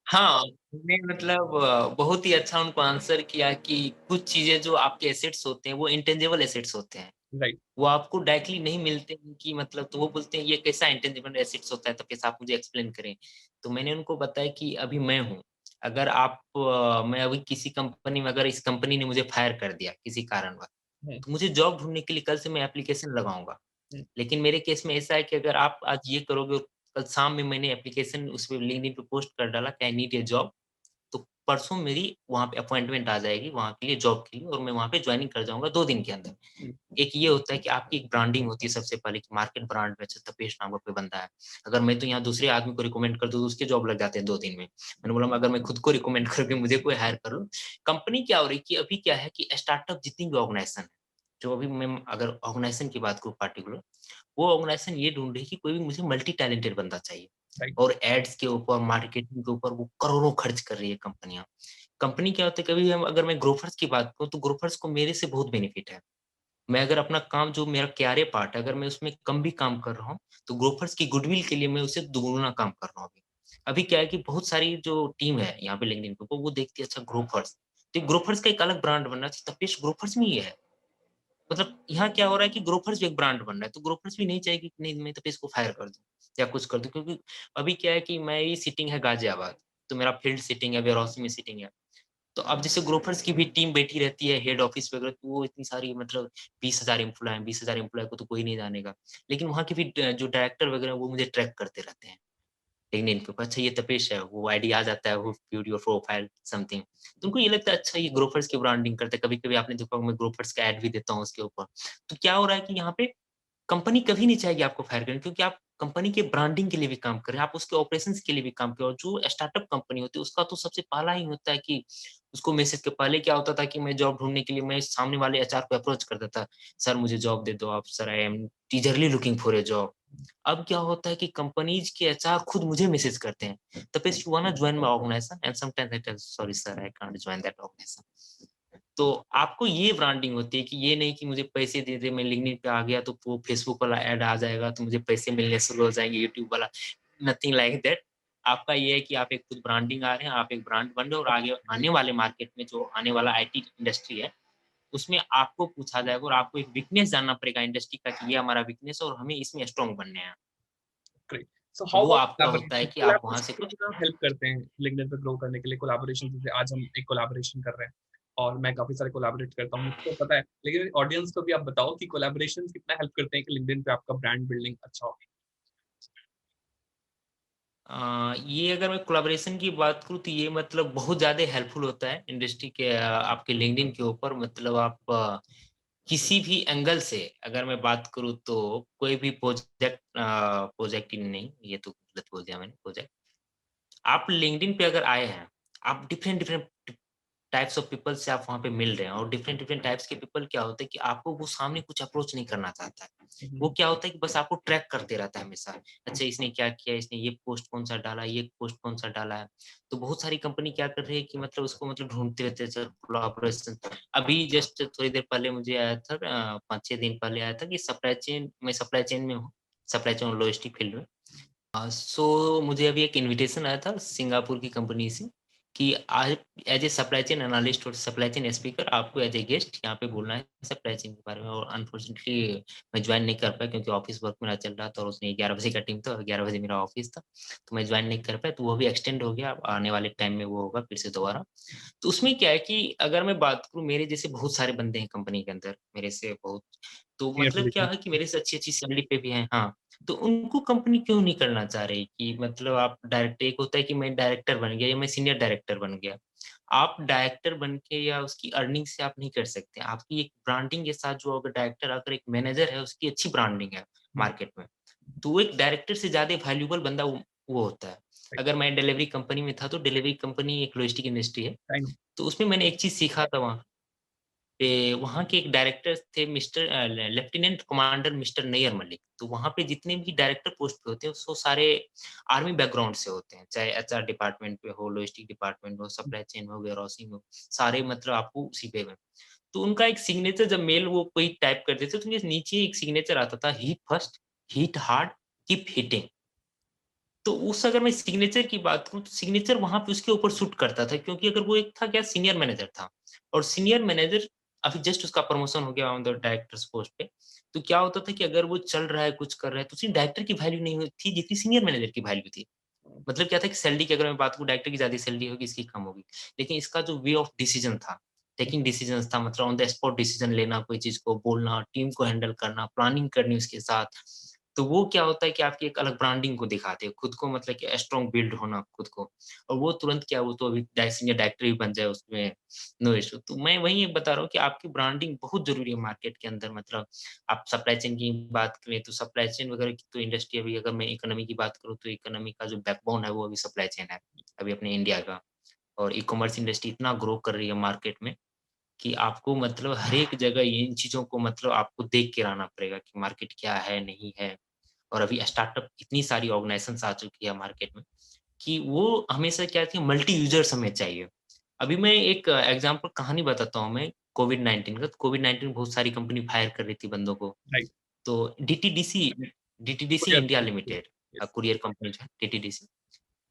हाँ, मैंने मतलब बहुत ही अच्छा उनको आंसर किया कि कुछ चीज़ें जो आपके एसेट्स होते हैं, वो इंटेंजिबल एसेट्स होते हैं। राइट। वो आपको डायरेक्टली नहीं मिलते हैं कि मतलब तो वो बोलते हैं ये कैसा इंटेंजिबल एसेट्स होता है, तो कैसा आप मुझे एक्सप्लेन करें। तो मैंने उनको बताया कि अभी मैं हूँ, अगर आप मैं अभी किसी कंपनी में अगर इस कंपनी ने मुझे फायर कर दिया किसी कारणवश, हुँ, तो मुझे जॉब ढूँढने के लिए कल से मैं एप्लीकेशन लगाऊँगा। हुँ, लेकिन मेरे केस में ऐसा है कि अगर आप आज ये करोगे और कल शाम में मैंने एप्लीकेशन उस पे लिंक्डइन पे पोस्ट कर डाला कि आई नीड अ जॉब, तो परसों मेरी वहाँ पे अपॉइंटमेंट आ जाएगी वहाँ के लिए जॉब के लिए और मैं वहाँ पे जॉइनिंग कर जाऊँगा 2 दिन के अंदर। हुँ, एक ये होता है कि आपकी एक ब्रांडिंग होती है सबसे पहले कि मार्केट ब्रांड में अच्छा तपेश नाम का कोई बंदा है। अगर मैं तो यहाँ दूसरे आदमी को रिकमेंड कर दूँ तो उसके जॉब लग जाते हैं 2 दिन में। मैंने बोला अगर मैं खुद को रिकमेंड करके मुझे कोई हायर कर लो। कंपनी क्या हो रही है कि अभी क्या है कि स्टार्टअप जितनी भी ऑर्गनाइज़ेशन है, जो अभी मैं अगर ऑर्गनाइज़ेशन की बात करूँ पार्टिकुलर, वो ऑर्गनाइज़ेशन ये ढूँढ रही है कि कोई भी मुझे मल्टी टैलेंटेड बंदा चाहिए। राइट। और एड्स के ऊपर, मार्केटिंग के ऊपर वो करोड़ों खर्च कर रही है कंपनियाँ। कंपनी क्या होता है कभी हम अगर मैं ग्रोफर्स की बात करूँ तो ग्रोफर्स को मेरे से बहुत बेनिफिट है। मैं अगर अपना काम जो मेरा क्यारे पार्ट है अगर मैं उसमें कम भी काम कर रहा हूँ, तो ग्रोफर्स की गुडविल के लिए मैं उससे दुगुना काम कर रहा हूँ अभी। अभी क्या है कि बहुत सारी जो टीम है यहाँ पे लिंक्डइन पे वो देखती है अच्छा ग्रोफर्स, तो ग्रोफर्स का एक अलग ब्रांड बनना चाहिए, तपेश ग्रोफर्स में ही है। मतलब यहाँ क्या हो रहा है कि ग्रोफर्स भी एक ब्रांड बन रहा है, तो ग्रोफर्स भी नहीं चाहेगी कि नहीं मैं तो इसको फायर कर दूँ या कुछ कर दूँ क्योंकि अभी क्या है कि मेरी सिटिंग है गाज़ियाबाद, तो मेरा फील्ड सिटिंग है, वेयरहाउसिंग में सिटिंग है। तो अब जैसे ग्रोफर्स की भी टीम बैठी रहती है हेड ऑफिस वगैरह, तो वो इतनी सारी मतलब 20,000 एम्प्लॉयी हैं, 20,000 एम्प्लॉयी को तो कोई नहीं जानेगा। लेकिन वहाँ के भी जो डायरेक्टर वगैरह हैं, वो मुझे ट्रैक करते रहते हैं। लिंक्डइन पे, अच्छा ये तपेश है, वो आईडी आ जाता है, वो वीडियो प्रोफाइल समथिंग। तो उनको ये लगता है अच्छा ये ग्रोफर्स की ब्रांडिंग करते हैं, कभी-कभी आपने देखा होगा मैं ग्रोफर्स का ऐड भी देता हूँ उसके ऊपर। तो क्या हो रहा है कि यहाँ पे कंपनी कभी नहीं चाहेगी आपको फायर करने क्योंकि आप कंपनी के ब्रांडिंग के लिए भी काम कर रहे हैं, आप उसके ऑपरेशंस के लिए भी काम कर रहे हो। जो स्टार्टअप कंपनी होती है उसका तो सबसे पहला ही होता है कि उसको मैसेज के पहले क्या होता था कि मैं जॉब ढूँढने के लिए मैं सामने वाले एचआर को अप्रोच करता था, "सर मुझे जॉब दे दो आप, sir I am ईगरली looking for a job." अब क्या होता है कि कंपनीज़ के एचआर खुद मुझे मैसेज करते हैं, "Tapesh you wanna join my organization?" And sometimes I tell, "sorry sir I can't join that organization." तो आपको ये ब्रांडिंग होती है कि ये नहीं कि मुझे पैसे दे दे, मैं लिंक्डइन पे आ गया तो वो फेसबुक वाला ऐड आ जाएगा तो मुझे पैसे मिलने शुरू हो जाएँगे, यूट्यूब वाला, नथिंग लाइक दैट। आपका ये है कि आप एक खुद ब्रांडिंग आ रहे हैं, आप एक ब्रांड बन रहे हो और आगे आने वाले मार्केट में जो आने वाला आईटी इंडस्ट्री है, उसमें आपको पूछा जाएगा और आपको एक वीकनेस जानना पड़ेगा इंडस्ट्री का कि ये हमारा वीकनेस है और हमें इसमें स्ट्रॉन्ग बनने हैं। ग्रेट। सो तो हाउ वो अबाउट आपका होता है कोलैबोरेशन? कि आप वहाँ से कोलैबोरेशन कुछ कितना हेल्प करते हैं लिंक्डइन पे ग्रो करने के लिए? कोलैबोरेशन जैसे आज हम एक कोलैबोरेशन कर रहे हैं और मैं काफ़ी सारे कोलैबोरेट करता हूँ, मुझको पता है। लेकिन ऑडियंस को भी आप बताओ कि कोलैबोरेशंस कितना हेल्प करते हैं कि लिंक्डइन पे आपका ब्रांड बिल्डिंग अच्छा हो? ये अगर मैं कोलैबोरेशन की बात करूँ तो ये मतलब बहुत ज़्यादा हेल्पफुल होता है इंडस्ट्री के आपके लिंक्डइन के ऊपर मतलब आप किसी भी एंगल से अगर मैं बात करूँ तो कोई भी प्रोजेक्ट ही नहीं, ये तो गलत बोल दिया मैंने प्रोजेक्ट। आप लिंक्डइन पे अगर आए हैं, आप different different types of people से आप वहाँ पे मिल रहे हैं और डिफरेंट डिफरेंट टाइप्स के पीपल क्या होते हैं कि आपको वो सामने कुछ अप्रोच नहीं करना चाहता है। वो हुँ, क्या होता है कि बस आपको ट्रैक करते रहता है हमेशा। अच्छा इसने क्या किया, इसने ये पोस्ट कौन-सा डाला, ये पोस्ट कौन-सा डाला है। तो बहुत सारी कंपनी क्या कर रही है कि मतलब उसको मतलब ढूँढते रहते हैं सर कोलैबोरेशन। अभी जस्ट थोड़ी देर पहले मुझे आया था 5-6 दिन पहले आया था कि सप्लाई चेन में हूँ, सप्लाई चेन और लॉजिस्टिक फील्ड में। सो मुझे अभी एक इन्विटेशन आया था सिंगापुर की कंपनी से कि आज as a supply chain analyst और सप्लाई चेन स्पीकर आपको एज़ ए गेस्ट यहाँ पे बोलना है सप्लाई चेन के बारे में और अनफॉर्चुनेटली मैं जॉइन नहीं कर पाया क्योंकि ऑफ़िस वर्क मेरा चल रहा था और उसमें 11 बजे का टीम था और 11 बजे मेरा ऑफ़िस था, तो मैं जॉइन नहीं कर पाया, तो वो भी एक्सटेंड हो गया, अब आने वाले टाइम में वो होगा फिर से दोबारा। तो उसमें क्या है कि अगर मैं बात करूँ मेरे जैसे बहुत सारे बंदे हैं कंपनी के अंदर, मेरे से बहुत तो सीनियर मतलब क्या पोज़ीशन। है कि मेरे से अच्छी-अच्छी सैलरी पे भी हैं हाँ, तो उनको कंपनी क्यों नहीं करना चाह रही कि मतलब आप डायरेक्ट एक होता है कि मैं डायरेक्टर बन गया या मैं सीनियर डायरेक्टर बन गया। आप डायरेक्टर बन के या उसकी अर्निंग से आप नहीं कर सकते। आपकी एक ब्रांडिंग के साथ जो अगर डायरेक्टर अगर एक मैनेजर है उसकी अच्छी ब्रांडिंग है हुँ, मार्केट में, तो वो एक डायरेक्टर से ज़्यादा वैल्यूएबल बंदा वो होता है। राइट, अगर मैं डिलीवरी कंपनी में था तो डिलीवरी कंपनी एक लॉजिस्टिक इंडस्ट्री है। I know. तो उसमें मैंने एक चीज़ सीखा था वहाँ पे वहाँ के एक डायरेक्टर थे lieutenant commander mister Nayyar Malik. तो वहाँ पे जितने भी डायरेक्टर पोस्ट पे होते हैं, वो सारे आर्मी बैकग्राउंड से होते हैं। चाहे एचआर डिपार्टमेंट पे हो, लॉजिस्टिक डिपार्टमेंट हो, हुँ, सप्लाई चेन हो, वेयरहाउसिंग हो, सारे मतलब आपको उसी पे में। तो उनका एक सिग्नेचर जब मेल वो कोई टाइप करते थे, तो उनके नीचे एक सिग्नेचर आता था, "hit first, hit hard, keep hitting." तो उस अगर मैं सिग्नेचर की बात करूँ, तो सिग्नेचर वहाँ पे उसके ऊपर शूट करता था, क्योंकि अगर वो एक था क्या, सीनियर मैनेजर था, और सीनियर मैनेजर अभी जस्ट उसका प्रमोशन हो गया ऑन द डायरेक्टर्स पोस्ट पे। तो क्या होता था कि अगर वो चल रहा है, कुछ कर रहा है, तो उसकी डायरेक्टर की वैल्यू नहीं हुई थी जितनी सीनियर मैनेजर की वैल्यू थी। मतलब क्या था कि सैलरी की अगर मैं बात करूँ, डायरेक्टर की ज़्यादा सैलरी होगी, इसकी कम होगी। लेकिन इसका जो वे ऑफ डिसीजन था, टेकिंग डिसीजंस था, मतलब ऑन द स्पॉट डिसीजन लेना, कोई चीज़ को बोलना, टीम को हैंडल करना, प्लानिंग करनी उसके साथ। तो वो क्या होता है कि आपकी एक अलग ब्रांडिंग को दिखाते हैं, खुद को मतलब कि स्ट्रॉन्ग बिल्ड होना खुद को। और वो तुरंत क्या, वो तो अभी सीनियर डायरेक्टर भी बन जाए उसमें, नो इश्यू। तो मैं वही बता रहा हूँ कि आपकी ब्रांडिंग बहुत ज़रूरी है मार्केट के अंदर। मतलब आप सप्लाई चेन की बात करें, तो सप्लाई चेन वगैरह की तो इंडस्ट्री, अभी अगर मैं इकोनॉमी की बात करूँ, तो इकोनॉमी का जो बैकबोन है वो अभी सप्लाई चेन है, अभी अपने इंडिया का। और ई-कॉमर्स इंडस्ट्री इतना ग्रो कर रही है मार्केट में कि आपको मतलब हर एक जगह इन चीज़ों को मतलब आपको देख के रहना पड़ेगा कि मार्केट क्या है, नहीं है। और अभी स्टार्टअप इतनी सारी ऑर्गनाइज़ेशंस आ चुकी है मार्केट में कि वो हमेशा क्या थी, मल्टी यूज़र्स हमें चाहिए। अभी मैं एक एग्ज़ाम्पल कहानी बताता हूँ मैं, कोविड-19 का। तो कोविड-19 में बहुत सारी कंपनी फायर कर रही थी बंदों को। राइट। तो DTDC courier. India limited, yes. Courier company जो है डीटीडीसी।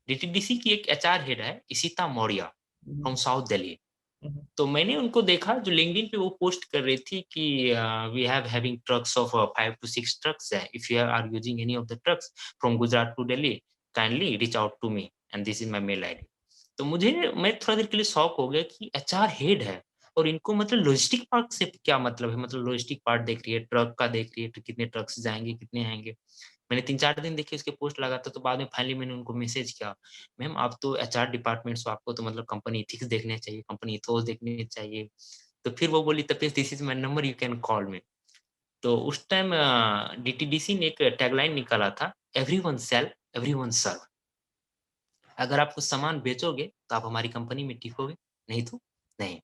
डीटीडीसी की एक एचआर हेड है इशिता मौर्य, फ्रॉम साउथ दिल्ली। तो मैंने उनको देखा जो लिंक्डइन पे वो पोस्ट कर रही थी कि we have having trucks of 5 to 6 trucks है, if you are using any of the trucks from Gujarat to Delhi, kindly reach out to me and this is my mail ID. तो मुझे, मैं थोड़ा देर के लिए शॉक हो गया कि एचआर हेड है, और इनको मतलब लॉजिस्टिक पार्ट से क्या मतलब है, मतलब लॉजिस्टिक पार्ट देख रही है, ट्रक का देख रही है, तो कितने ट्रक्स जाएंगे, कितने आएंगे। मैंने 3-4 दिन देखी उसके पोस्ट लगाता, तो बाद में फाइनली मैंने उनको मैसेज किया, मैम आप तो एचआर डिपार्टमेंट से, आपको तो मतलब कंपनी एथिक्स देखने चाहिए, कंपनी इथोस देखने चाहिए। तो फिर वो बोली, Tapesh this is my number, you can call मी। तो उस टाइम डीटीडीसी ने एक टैगलाइन निकाला था, एवरीवन सेल, एवरीवन सर्व। अगर आप कुछ सामान बेचोगे, तो आप हमारी कंपनी में टिकोगे, नहीं तो नहीं।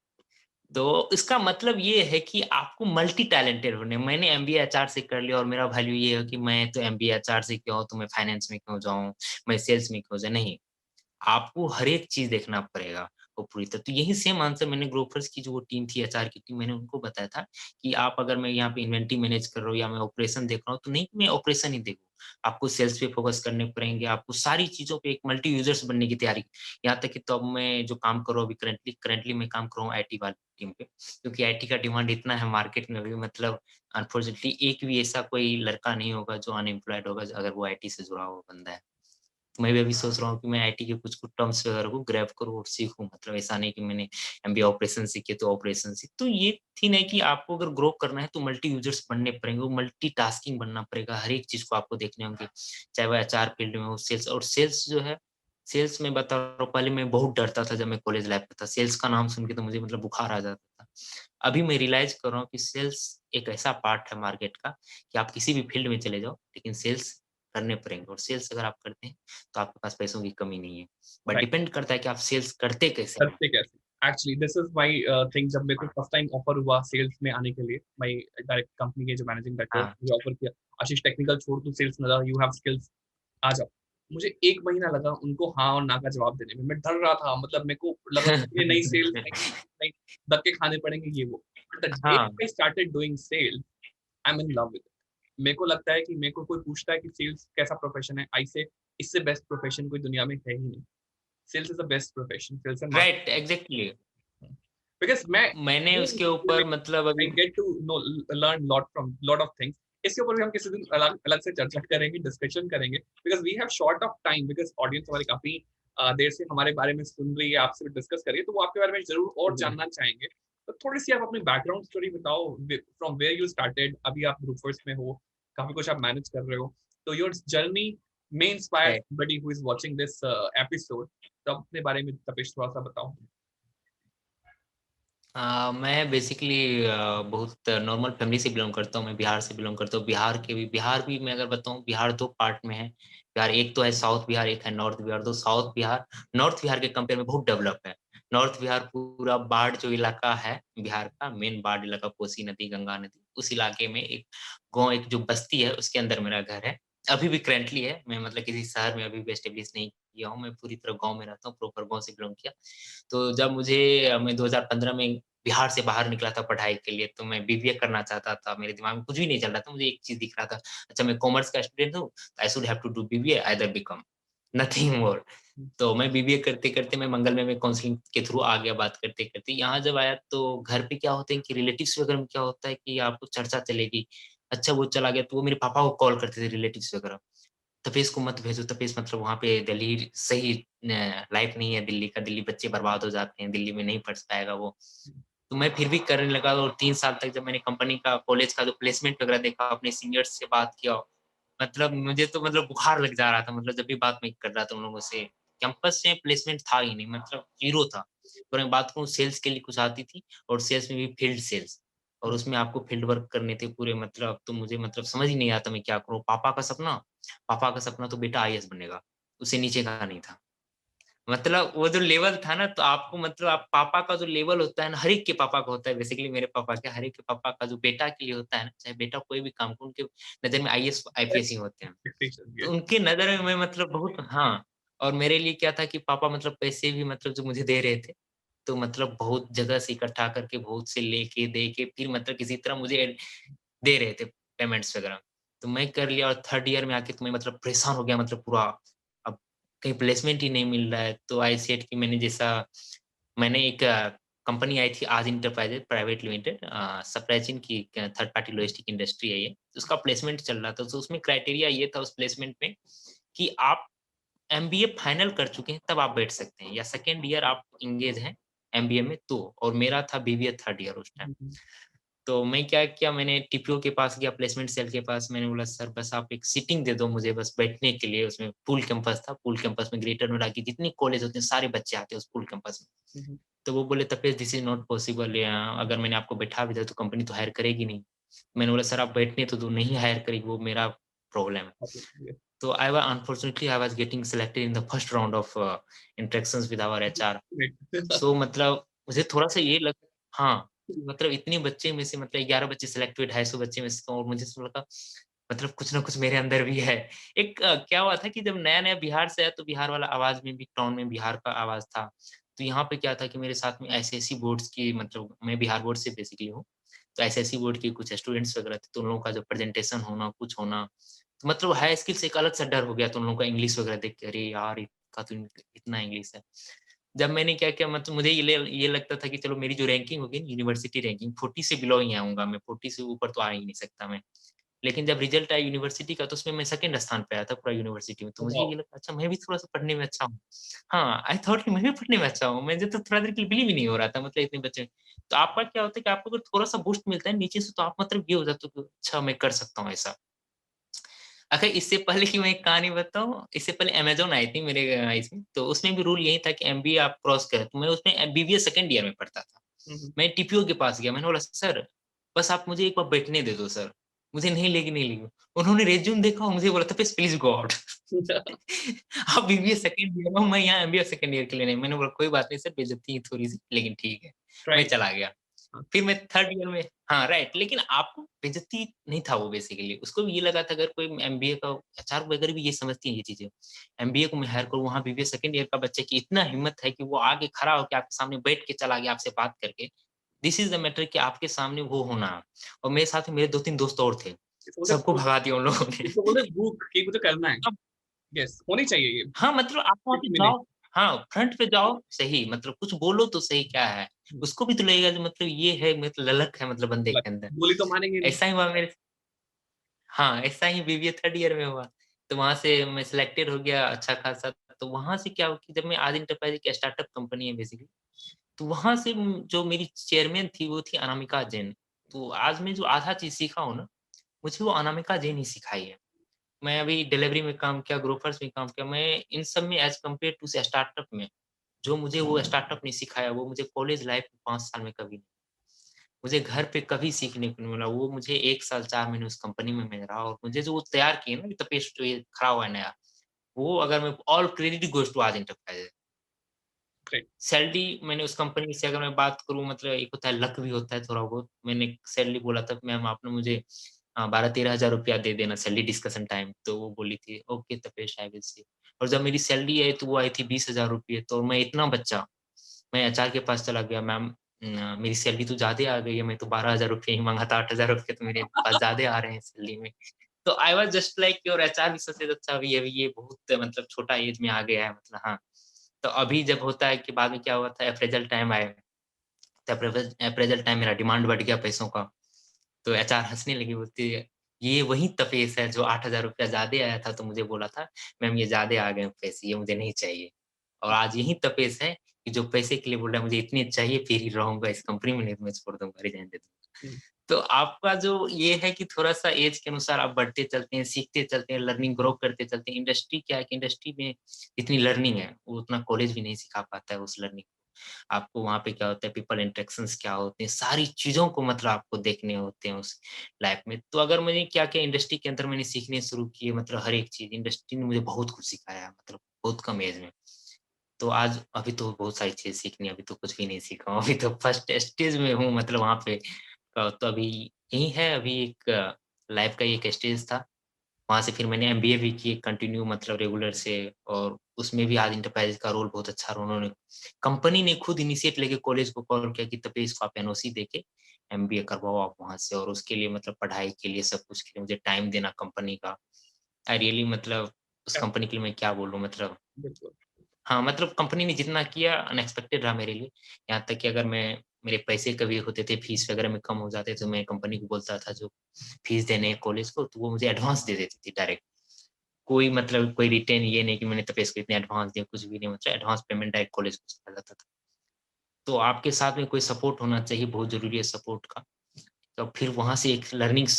तो इसका मतलब ये है कि आपको मल्टी टैलेंटेड होने, मैंने एमबीए एचआर से कर लिया और मेरा वैल्यू ये है कि मैं तो एमबीए एचआर से किया हूँ, तो मैं फाइनेंस में क्यों जाऊँ, मैं सेल्स में क्यों जाऊँ, नहीं। आपको हर एक चीज़ देखना पड़ेगा वो पूरी तरह। तो यही सेम आंसर मैंने ग्रोफर्स की जो वो टीम थी, एचआर की टीम, मैंने उनको बताया था कि आप, अगर मैं यहाँ पे इन्वेंटरी मैनेज कर रहा हूँ या मैं ऑपरेशन देख रहा हूँ, तो नहीं कि मैं ऑपरेशन ही देखूँ। आपको सेल्स पे फोकस करने पड़ेंगे, आपको सारी चीज़ों पे एक मल्टी यूज़र्स बनने की तैयारी। यहाँ तक कि तो अब मैं जो काम कर रहा हूँ अभी, करंटली मैं काम कर रहा हूँ आईटी वाली टीम पे, क्योंकि आईटी का डिमांड इतना है मार्केट में अभी, मतलब अनफॉर्चुनेटली एक भी ऐसा कोई लड़का नहीं होगा जो अनएम्प्लॉयड होगा, अगर वो आईटी से जुड़ा हुआ बंदा है। तो मैं भी अभी सोच रहा हूँ कि मैं आईटी के कुछ-कुछ टर्म्स वगैरह को ग्रैब करूँ और सीखूँ। मतलब ऐसा नहीं कि मैंने एमबीए ऑपरेशन सीखे तो ऑपरेशन सीख, तो ये थी नहीं कि आपको अगर ग्रो करना है तो मल्टी यूज़र्स बनने पड़ेंगे, वो मल्टीटास्किंग बनना पड़ेगा, हर एक चीज़ को आपको देखने होंगे, चाहे वो एचआर फील्ड में हो, सेल्स। और सेल्स जो है, सेल्स मैं बता रहा हूँ, पहले मैं बहुत डरता था जब मैं कॉलेज लाइफ में था, सेल्स का नाम सुन के तो मुझे मतलब बुखार आ जाता था। अभी मैं रियलाइज़ कर रहा हूँ कि सेल्स एक ऐसा पार्ट है मार्केट का कि आप किसी भी फील्ड में चले जाओ, लेकिन सेल्स करने पड़ेंगे, और सेल्स अगर आप करते हैं तो आपके पास पैसों की कमी नहीं है। But right. डिपेंड करता है कि आप सेल्स करते कैसे हैं। करते कैसे? Actually this is my thing. जब मेरे को हाँ, फर्स्ट टाइम ऑफर हुआ सेल्स में आने के लिए, माय डायरेक्ट कंपनी के जो मैनेजिंग डायरेक्टर हाँ, मुझे ऑफर किया, आशीष टेक्निकल छोड़, तू सेल्स में जा, यू हैव स्किल्स, आ जाओ। मुझे 1 महीना लगा उनको हाँ और ना का जवाब देने में। मैं डर रहा था, मतलब मेरे को लगा ये नई सेल्स, नई धक्के खाने पड़ेंगे ये वो। बट द डे हाँ, I started doing sales, I am in love with it. मेरे को लगता है कि मेरे को कोई पूछता है कि सेल्स कैसा प्रोफेशन है, आई से इससे बेस्ट प्रोफेशन कोई दुनिया में है ही नहीं। Sales is the best profession, sales and right, exactly. Because मैं मैंने उसके ऊपर मतलब आई अभी, get to know learn lot from lot of things. इसके ऊपर भी हम किसी दिन अलग अलग से चर्चा करेंगे, डिस्कशन करेंगे, because we have short of time, because audience हमारी काफ़ी देर से हमारे बारे में सुन रही है, आपसे भी डिस्कस करिए, तो वो आपके बारे में ज़रूर और जानना चाहेंगे। तो थोड़ी-सी आप अपनी बैकग्राउंड स्टोरी बताओ, फ्रॉम वेयर यू स्टार्टेड, अभी आप ग्रुपवर्स में हो, काफ़ी कुछ आप मैनेज कर रहे हो। तो your journey may inspire right. Somebody who is watching this episode. तो अपने बारे में तपेश थोड़ा-सा बताओ। मैं बेसिकली बहुत नॉर्मल फैमिली से बिलॉन्ग करता हूँ, मैं बिहार से बिलॉन्ग करता हूँ। बिहार भी मैं अगर बताऊँ, बिहार 2 पार्ट में है। बिहार एक तो है साउथ बिहार, एक है नॉर्थ बिहार। तो नॉर्थ बिहार के कंपेयर में बहुत डेवलप है। नॉर्थ बिहार पूरा बाढ़ जो इलाका है बिहार का, मेन बाढ़ इलाका, कोसी नदी, गंगा नदी, उस इलाके में एक गाँव, एक जो बस्ती है उसके अंदर मेरा घर है। अभी भी करंटली है, मैं मतलब किसी शहर में अभी भी एस्टेब्लिश नहीं किया हूँ, मैं पूरी तरह गाँव में रहता हूँ, प्रॉपर गाँव से बिलॉन्ग किया। तो जब मैं 2015 में बिहार से बाहर निकला था पढ़ाई के लिए, तो मैं बीबीए करना चाहता था, मेरे दिमाग में कुछ भी नहीं चल रहा था, मुझे एक चीज़ दिख रहा था, अच्छा मैं कॉमर्स का स्टूडेंट हूँ, I should have to do BBA either BCom. Nothing more. तो मैं बीबीए करते-करते मैं मंगल में काउंसलिंग के थ्रू आ गया बात करते-करते। यहाँ जब आया तो घर पे क्या होता है कि रिलेटिव्स वगैरह में क्या होता है कि आपको चर्चा चलेगी। अच्छा वो चला गया तो वो मेरे पापा को कॉल करते थे रिलेटिव्स वगैरह। तपेश को मत भेजो, तपेश मतलब वहाँ पे दिल्ली सही लाइफ नहीं है दिल्ली का, दिल्ली बच्चे बर्बाद हो जाते हैं, दिल्ली में नहीं पढ़ पाएगा वो। तो मैं फिर भी करने लगा और 3 साल तक जब मैंने कंपनी का, कॉलेज का जो प्लेसमेंट वगैरह देखा, अपने सीनियर्स से बात किया, मतलब मुझे तो मतलब बुखार लग जा रहा था, मतलब जब भी बात मैं कर रहा था उन लोगों से, कैंपस में प्लेसमेंट था ही नहीं, मतलब ज़ीरो था। और मैं बात करूँ सेल्स के लिए कुछ आती थी और सेल्स में भी फील्ड सेल्स और उसमें आपको फील्ड वर्क करने थे पूरे, मतलब तो मुझे मतलब समझ ही नहीं आता मैं क्या करूँ? पापा का सपना तो बेटा आईएएस बनेगा, उससे नीचे का नहीं था। मतलब वो जो लेवल था ना तो आपको मतलब आप पापा का जो लेवल होता है ना, हर एक के पापा का होता है बेसिकली मेरे पापा क्या हर एक के पापा का जो बेटा के लिए होता है ना, चाहे बेटा कोई भी काम करो उनके नज़र में आईएएस, आईपीएस ही होते हैं। एक्सपेक्टेशन तो ये। उनकी नज़र में मैं मतलब बहुत हाँ, और मेरे लिए क्या था कि पापा मतलब पैसे भी मतलब जो मुझे दे रहे थे, तो मतलब बहुत जगह से इकट्ठा करके बहुत से लेके, दे के फिर मतलब किसी तरह मुझे दे रहे थे पेमेंट्स वगैरह। तो मैं कर लिया और 3rd ईयर में आके तो मैं मतलब परेशान हो गया मतलब पूरा, अब कहीं प्लेसमेंट ही नहीं मिल रहा है। तो आई सेड कि मैंने एक कंपनी आई थी आज enterprises private limited, supply chain की थर्ड पार्टी लॉजिस्टिक इंडस्ट्री है ये। उसका प्लेसमेंट चल रहा था, तो उसमें क्राइटेरिया ये था उस प्लेसमेंट में कि आप एमबीए फाइनल कर चुके हैं तब आप बैठ सकते हैं या 2nd ईयर आप एंगेज हैं एमबीए में तो, और मेरा था बीबीए 3rd ईयर उस टाइम। हुँ, हुँ। तो मैं क्या किया, मैंने टीपीओ के पास गया, प्लेसमेंट सेल के पास, मैंने बोला सर बस आप एक सीटिंग दे दो मुझे बस बैठने के लिए, उसमें पूल कैंपस था, पूल कैंपस में ग्रेटर नोएडा की जितनी कॉलेज होते हैं सारे बच्चे आते हैं उस पूल कैंपस में। हुँ, हुँ। तो वो बोले Tapesh this is not possible, अगर मैंने आपको बैठा भी दिया तो कंपनी तो हायर करेगी नहीं। मैंने बोला सर आप बैठने तो दो, नहीं हायर करेगी वो मेरा प्रॉब्लम है। ऑब्वियसली। तो I was getting selected in the first round of interactions with our HR. So मतलब मुझे थोड़ा-सा ये लग हाँ, मतलब इतने बच्चे में से मतलब 11 बच्चे सेलेक्ट हुए, 250 बच्चे में से, तो और मुझे ऐसा लगा मतलब कुछ ना कुछ मेरे अंदर भी है। एक क्या हुआ था कि जब नया-नया बिहार से आया तो बिहार वाला आवाज़ में भी टोन में बिहार का आवाज़ था। तो यहाँ पे क्या था कि मेरे साथ में एसएससी बोर्ड्स की, मतलब मैं बिहार बोर्ड से बेसिकली हूँ। तो एसएससी बोर्ड के कुछ स्टूडेंट्स वगैरह थे, तो उन लोगों का जो प्रेजेंटेशन होना, कुछ होना, तो मतलब हाई स्किल से एक अलग सा डर हो गया था उन लोगों का इंग्लिश वगैरह देख के, अरे यार! इसका तो इतना इंग्लिश है। जब मैंने क्या किया, मतलब मुझे ये लगता था कि चलो मेरी जो रैंकिंग होगी यूनिवर्सिटी रैंकिंग 40 से बिलो ही आऊँगा मैं, 40 से ऊपर तो आ ही नहीं सकता मैं। लेकिन जब रिज़ल्ट आया यूनिवर्सिटी का तो उसमें मैं 2nd स्थान पे आया था पूरा यूनिवर्सिटी में, तो मुझे वाओ! ये लगा अच्छा मैं भी थोड़ा-सा पढ़ने में अच्छा हूँ। हाँ, आई थॉट कि मैं भी पढ़ने में अच्छा हूँ, मुझे तो थोड़ा देर के लिए बिलीव ही नहीं हो रहा था मतलब इतने बच्चे। तो आपका क्या होता है कि आपको अगर थोड़ा-सा बूस्ट मिलता है नीचे से तो आप मतलब ये हो जाते हो कि अच्छा मैं कर सकता हूँ ऐसा। अच्छा इससे पहले की मैं एक कहानी बताऊँ, इससे पहले अमेज़न आई थी मेरे इसमें, तो उसमें भी रूल यही था कि एमबीए आप क्रॉस करें, तो मैं उसमें बीबीए 2nd ईयर में पढ़ता था। हुँ, हुँ। मैं टीपीओ के पास गया, मैंने बोला सर, बस आप मुझे एक बार बैठने दे दो सर, मुझे नहीं लेगी नहीं लेगी। उन्होंने रिज़्यूम देखा और मुझे बोला तपेश प्लीज़ गो आउट। आप बीबीए 2nd ईयर में हो, मैं यहाँ एमबीए 2nd ईयर के लिए नहीं। मैंने बोला कोई बात नहीं सर, बेइज्जती है थोड़ी-सी लेकिन ठीक है। मैं राइट। चला गया। हाँ, फिर मैं 3rd ईयर में हाँ, राइट, लेकिन आपको बेइज्जती नहीं था वो बेसिकली, उसको भी ये लगा था अगर कोई एमबीए का एचआर वगैरह भी ये समझती है ये चीज़ें। एमबीए को मैं हायर करूँ, वहाँ बीबीए 2nd ईयर का बच्चे की इतना हिम्मत है कि वो आगे खड़ा होके आपके सामने बैठ के चला गया आपसे बात करके। दिस इज़ द मैटर कि आपके सामने वो होना और मेरे साथ में मेरे 2-3 दोस्त और थे। इसको बोलते हैं सबको भूख, भगा दिया उन लोगों ने। इसको बोलते हैं भूख कि मुझे करना है। अब यस, होनी चाहिए ये, हाँ, मतलब आप वहाँ पे किसी में नहीं। जाओ हाँ, फ्रंट पे जाओ सही मतलब कुछ बोलो तो सही क्या है? हुँ, उसको भी तो लगेगा जो मतलब ये है मतलब ललक है मतलब बंदे लग के अंदर। बोली तो मानेंगे नहीं। ऐसा ही हुआ मेरे हाँ, ऐसा ही बीबीए 3rd ईयर में हुआ। तो वहाँ से मैं सिलेक्टेड हो गया अच्छा खासा। तो वहाँ से क्या हुआ कि जब मैं आज एंटरप्राइज़ एक स्टार्टअप कंपनी है बेसिकली। तो वहाँ से जो मेरी चेयरमैन थी वो थी अनामिका जैन। तो आज मैं जो आधा चीज़ सीखा हूँ ना, मुझे वो अनामिका जैन ही सिखाई है। मैं अभी डिलीवरी में काम किया, ग्रोफर्स में काम किया, मैं इन सब में एज़ कम्पेयर टू स्टार्टअप में, जो मुझे वो स्टार्टअप ने सिखाया वो मुझे कॉलेज लाइफ़ में 5 साल में कभी नहीं। मुझे घर पे कभी सीखने को नहीं मिला। वो मुझे 1 साल 4 महीने उस कंपनी में मैं रहा और मुझे जो वो तैयार किए ना ये तपेश जो ये खड़ा हुआ है नया, वो अगर मैं ऑल क्रेडिट गोज़ टू आज एंटरप्राइज़ेज़। ग्रेट। सैलरी मैंने उस कंपनी से अगर मैं बात करूँ मतलब एक होता है लक भी होता है थोड़ा बहुत। मैंने सैलरी बोला था मैम आपने मुझे 12-13 हज़ार रुपया दे देना सैलरी डिस्कशन टाइम। तो वो बोली थी okay Tapesh I will see. और जब मेरी सैलरी आई तो वो आई थी 20,000 रुपए तो मैं इतना बच्चा, मैं एचआर के पास चला गया मैम मेरी सैलरी तो ज़्यादा आ गई है, मैं तो 12,000 रुपए ही माँगा था 8,000 रुपए तो मेरे पास ज़्यादा आ रहे हैं सैलरी में। तो I was just like your HR भी सोचे अच्छा अभी ये बहुत मतलब छोटा एज में आ गया है मतलब हाँ। तो अभी जब होता है कि बाद में क्या हुआ था अप्रेज़ल टाइम आया, तो अप्रेज़ल टाइम मेरा डिमांड बढ़ गया पैसों का। तो एचआर हँसने लगी बोलती है, "ये वही तपेश है जो ₹8000 ज़्यादा आया था तो मुझे बोला था, मैम ये ज़्यादा आ गए हैं पैसे, ये मुझे नहीं चाहिए। और आज यही तपेश है कि जो पैसे के लिए बोल रहा है मुझे इतने चाहिए फिर ही रहूँगा इस कंपनी में नहीं तो मैं छोड़ दूँगा, रिज़ाइन दे दूँगा।" हुँ, तो आपका जो ये है कि थोड़ा-सा ऐज के अनुसार आप बढ़ते चलते हैं, सीखते चलते हैं, लर्निंग ग्रो करते चलते हैं। इंडस्ट्री क्या है कि इंडस्ट्री में जितनी लर्निंग है, वो उतना कॉलेज भी नहीं सिखा पाता है उस लर्निंग को। आपको वहाँ पे क्या होता है पीपल इंटरेक्शंस क्या होते हैं, सारी चीज़ों को मतलब आपको देखने होते हैं उस लाइफ में। तो अगर मैंने क्या-क्या इंडस्ट्री के अंदर मैंने सीखने शुरू किए मतलब हर एक चीज़, इंडस्ट्री ने मुझे बहुत कुछ सिखाया है मतलब बहुत कम एज में। तो आज अभी तो बहुत सारी चीज़ सीखनी है, अभी तो कुछ भी नहीं सीखा हूँ, अभी तो फर्स्ट स्टेज में हूँ मतलब वहाँ पे तो अभी यही है अभी एक लाइफ का एक स्टेज था। वहाँ से फिर मैंने एमबीए भी की कंटिन्यू मतलब रेगुलर से और उसमें भी आज एंटरप्राइज़ का रोल बहुत अच्छा रहा उन्होंने कंपनी ने खुद इनिशिएट लेके कॉलेज को कॉल किया कि तपेश को आप एनओसी देके एमबीए करवाओ आप वहाँ से और उसके लिए मतलब पढ़ाई के लिए सब कुछ के लिए मुझे टाइम देना कंपनी का। आई रियली मतलब उस क्या कंपनी के लिए मैं क्या बोलूँ मतलब बिल्कुल। हाँ, मतलब कंपनी ने जितना किया अनएक्सपेक्टेड रहा मेरे लिए। यहाँ तक कि अगर मैं मेरे पैसे कभी होते थे फीस वगैरह में कम हो जाते तो मैं कंपनी को बोलता था जो फीस देने है कॉलेज को तो वो मुझे एडवांस दे देती थी डायरेक्ट। कोई मतलब कोई रिटेन ये नहीं कि मैंने तपेश को इतने एडवांस दिया कुछ भी नहीं मतलब एडवांस पेमेंट डायरेक्ट कॉलेज को चला जाता था। तो आपके साथ में कोई सपोर्ट होना चाहिए बहुत ज़रूरी है सपोर्ट का। तो फिर वहाँ से एक लर्निंग्स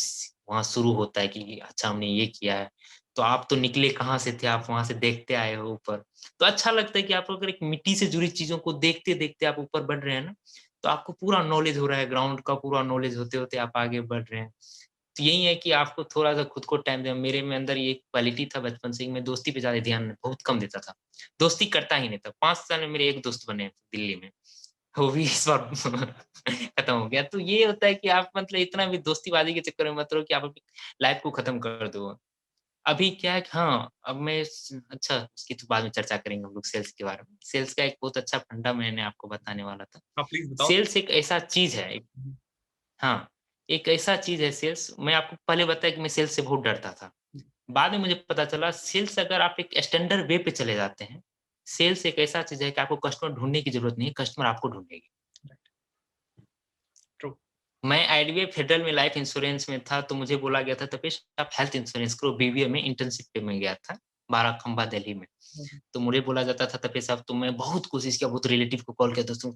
वहाँ शुरू होता है कि अच्छा हमने ये किया है। तो आप तो निकले कहाँ से थे, आप वहाँ से देखते आए हो ऊपर। तो अच्छा लगता है कि आप अगर एक मिट्टी से जुड़ी चीज़ों को देखते-देखते आप ऊपर बढ़ रहे हैं ना, तो आपको पूरा नॉलेज हो रहा है, ग्राउंड का पूरा नॉलेज होते-होते आप आगे बढ़ रहे हैं। तो यही है कि आपको थोड़ा-सा खुद को टाइम देना मेरे में अंदर ये एक क्वालिटी था बचपन से ही मैं दोस्ती पे ज़्यादा ध्यान बहुत कम देता था। दोस्ती करता ही नहीं था। 5 साल में मेरे 1 दोस्त बने दिल्ली में। वो भी इस बार खत्म हो गया। तो ये होता है कि आप मतलब इतना भी दोस्तीबाज़ी के चक्कर में मत रहो कि आप अपनी लाइफ़ को ख़त्म कर दो। अभी क्या है कि हाँ, अब मैं स अच्छा उसकी तो बाद में चर्चा करेंगे हम लोग सेल्स के बारे में। सेल्स का एक बहुत अच्छा फंडा मैंने आपको बताने वाला था। हाँ, प्लीज़ बताओ। सेल्स एक ऐसा चीज़ है हुँ, हाँ, एक ऐसा चीज़ है सेल्स मैं आपको पहले बताया कि मैं सेल्स से बहुत डरता था। हुँ, बाद में मुझे पता चला सेल्स अगर आप एक स्टैंडर्ड वे पे चले जाते हैं, सेल्स एक ऐसा चीज़ है कि आपको कस्टमर ढूँढने की ज़रूरत नहीं है, कस्टमर आपको ढूँढेगी। राइट, ट्रू, मैं आईडीबीआई फेडरल में लाइफ इंश्योरेंस में था, तो मुझे बोला गया था तपेश आप हेल्थ इंश्योरेंस करो बीबीए में इंटर्नशिप पे मैं गया था, बाराखंबा दिल्ली में। हुँ, हुँ, तो मुझे बोला जाता था तपेश साहब तो मैं बहुत कोशिश किया, बहुत रिलेटिव को कॉल किया दोस्तों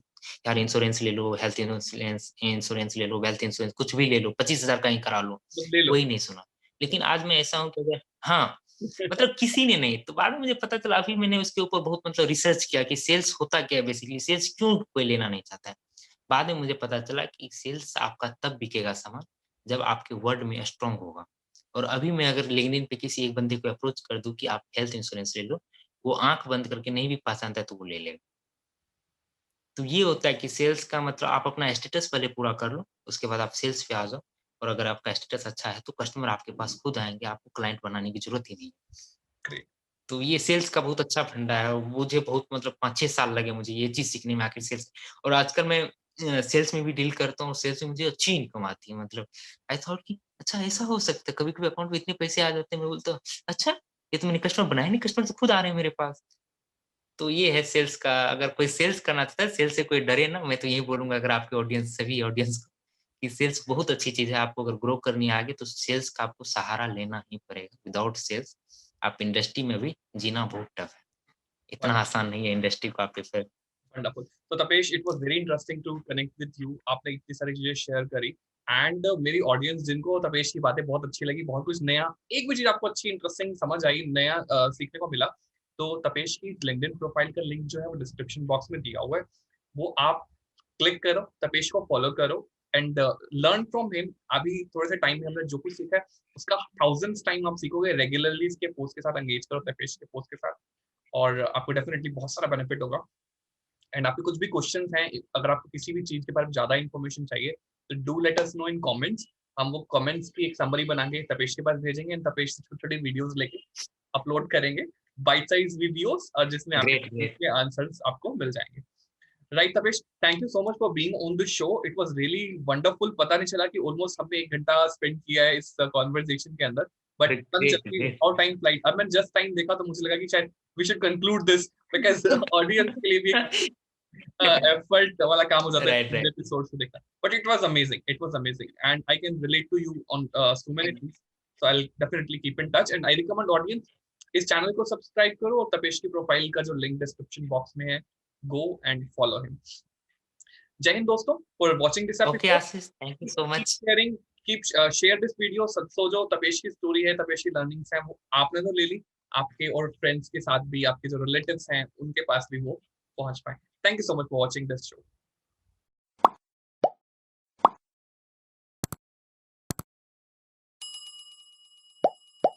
यार इंश्योरेंस ले लो, हेल्थ इंश्योरेंस इंश्योरेंस ले लो, वेल्थ इंश्योरेंस कुछ भी ले लो, 25,000 का ही करा लो, बस ले लो। कोई नहीं सुना। लेकिन आज मैं ऐसा हूँ कि अगर हाँ, मतलब किसी ने नहीं, तो बाद में मुझे पता चला अभी मैंने उसके ऊपर बहुत मतलब रिसर्च किया कि सेल्स होता क्या है बेसिकली, सेल्स क्यों कोई लेना नहीं चाहता है। बाद में मुझे पता चला कि सेल्स आपका तब बिकेगा सामान, जब आपके वर्ड में स्ट्रॉन्ग होगा। और अभी मैं अगर लिंक्डइन पे किसी एक बंदे को अप्रोच कर दूँ कि आप हेल्थ इंश्योरेंस ले लो, वो आँख बंद करके नहीं भी पहचानता है तो वो ले लेगा। तो ये होता है कि सेल्स का मतलब आप अपना स्टेटस पहले पूरा कर लो, उसके बाद आप सेल्स पे आ जाओ और अगर आपका स्टेटस अच्छा है तो कस्टमर आपके पास खुद आएँगे, आपको क्लाइंट बनाने की ज़रूरत ही नहीं है। ग्रेट, तो ये सेल्स का बहुत अच्छा फंडा है। मुझे बहुत मतलब 5-6 साल लगे मुझे ये चीज़ सीखने में आखिर सेल्स और आजकल मैं सेल्स में भी डील करता हूँ, सेल्स में मुझे अच्छी इनकम आती है मतलब आई थॉट कि अच्छा ऐसा हो सकता है, कभी-कभी अकाउंट में इतने पैसे आ जाते हैं, मैं बोलता हूँ, अच्छा ये तो मैंने कस्टमर बनाया नहीं, कस्टमर तो खुद आ रहे हैं मेरे पास। तो ये है सेल्स का अगर कोई सेल्स करना चाहता है, सेल्स से कोई डरे ना, मैं तो यही बोलूँगा अगर आपके ऑडियंस सभी ऑडियंस को कि सेल्स बहुत अच्छी चीज़ है, आपको अगर ग्रो करनी है आगे तो सेल्स का आपको सहारा लेना ही पड़ेगा। विदाउट सेल्स आप इंडस्ट्री में भी जीना बहुत टफ है। इतना वंडरफुल, आसान नहीं है इंडस्ट्री को आप प्रेफ़र वंडरफुल। तो Tapesh it was very interesting to connect with you. आपने इतनी सारी चीज़ें शेयर करी एंड मेरी ऑडियंस जिनको तपेश की बातें बहुत अच्छी लगी, बहुत कुछ नया एक भी चीज़ आपको अच्छी इंटरेस्टिंग समझ आई, नया सीखने को मिला, तो तपेश की लिंक्डइन प्रोफाइल का लिंक जो है वो डिस्क्रिप्शन बॉक्स में दिया हुआ है। वो आप क्लिक करो, तपेश को फॉलो करो एंड लर्न फ्रॉम हिम। अभी थोड़े से टाइम में हमने जो कुछ सीखा है, उसका थाउज़ेंड्स टाइम आप सीखोगे। रेगुलरली इसके पोस्ट के साथ एंगेज करो, तपेश के पोस्ट के साथ और आपको डेफिनिटली बहुत सारा बेनिफिट होगा। एंड आपके कुछ भी क्वेश्चंस हैं, अगर आपको किसी भी चीज़ के बारे में ज़्यादा इन्फॉर्मेशन चाहिए, तो do let us know in comments. हम वो कमेंट्स की एक समरी बना के तपेश के पास भेजेंगे एंड तपेश से छोटे-छोटे वीडियोज़ लेके अपलोड करेंगे, बाइट साइज़ वीडियोज़ जिसमें आपके ग्रेट, क्वेश्चंस ग्रेट। के आंसर्स आपको मिल जाएँगे। Right Tapesh, thank you so much for being on the show. It was really wonderful. पता नहीं चला कि ऑलमोस्ट हमने 1 घंटा स्पेंड किया है इस कन्वर्सेशन के अंदर बट ग्रेट जबकि ग्रेट और टाइम फ्लाइट, अब मैं जस्ट टाइम देखा तो मुझे लगा कि शायद we should conclude this, because audience के लिए भी एफर्ट वाला काम हो जाता है राइट राइट एपिसोड को देखना. But it was amazing and I can relate to you on so many things. So I will definitely keep in touch and I recommend audience इस चैनल को सब्सक्राइब करो और तपेश की प्रोफाइल का जो link description box में है, go and follow him. Jai Hind दोस्तों, for watching this okay episode. Ashish, thank you so keep much. Sharing, keep share this video. So जो तपेश की स्टोरी है, तपेश की लर्निंग्स है, वो आपने तो ले ली, आपके और फ्रेंड्स के साथ भी, आपके जो रिलेटिव्स हैं उनके पास भी वो पहुंच पाए. Thank you so much for watching this show.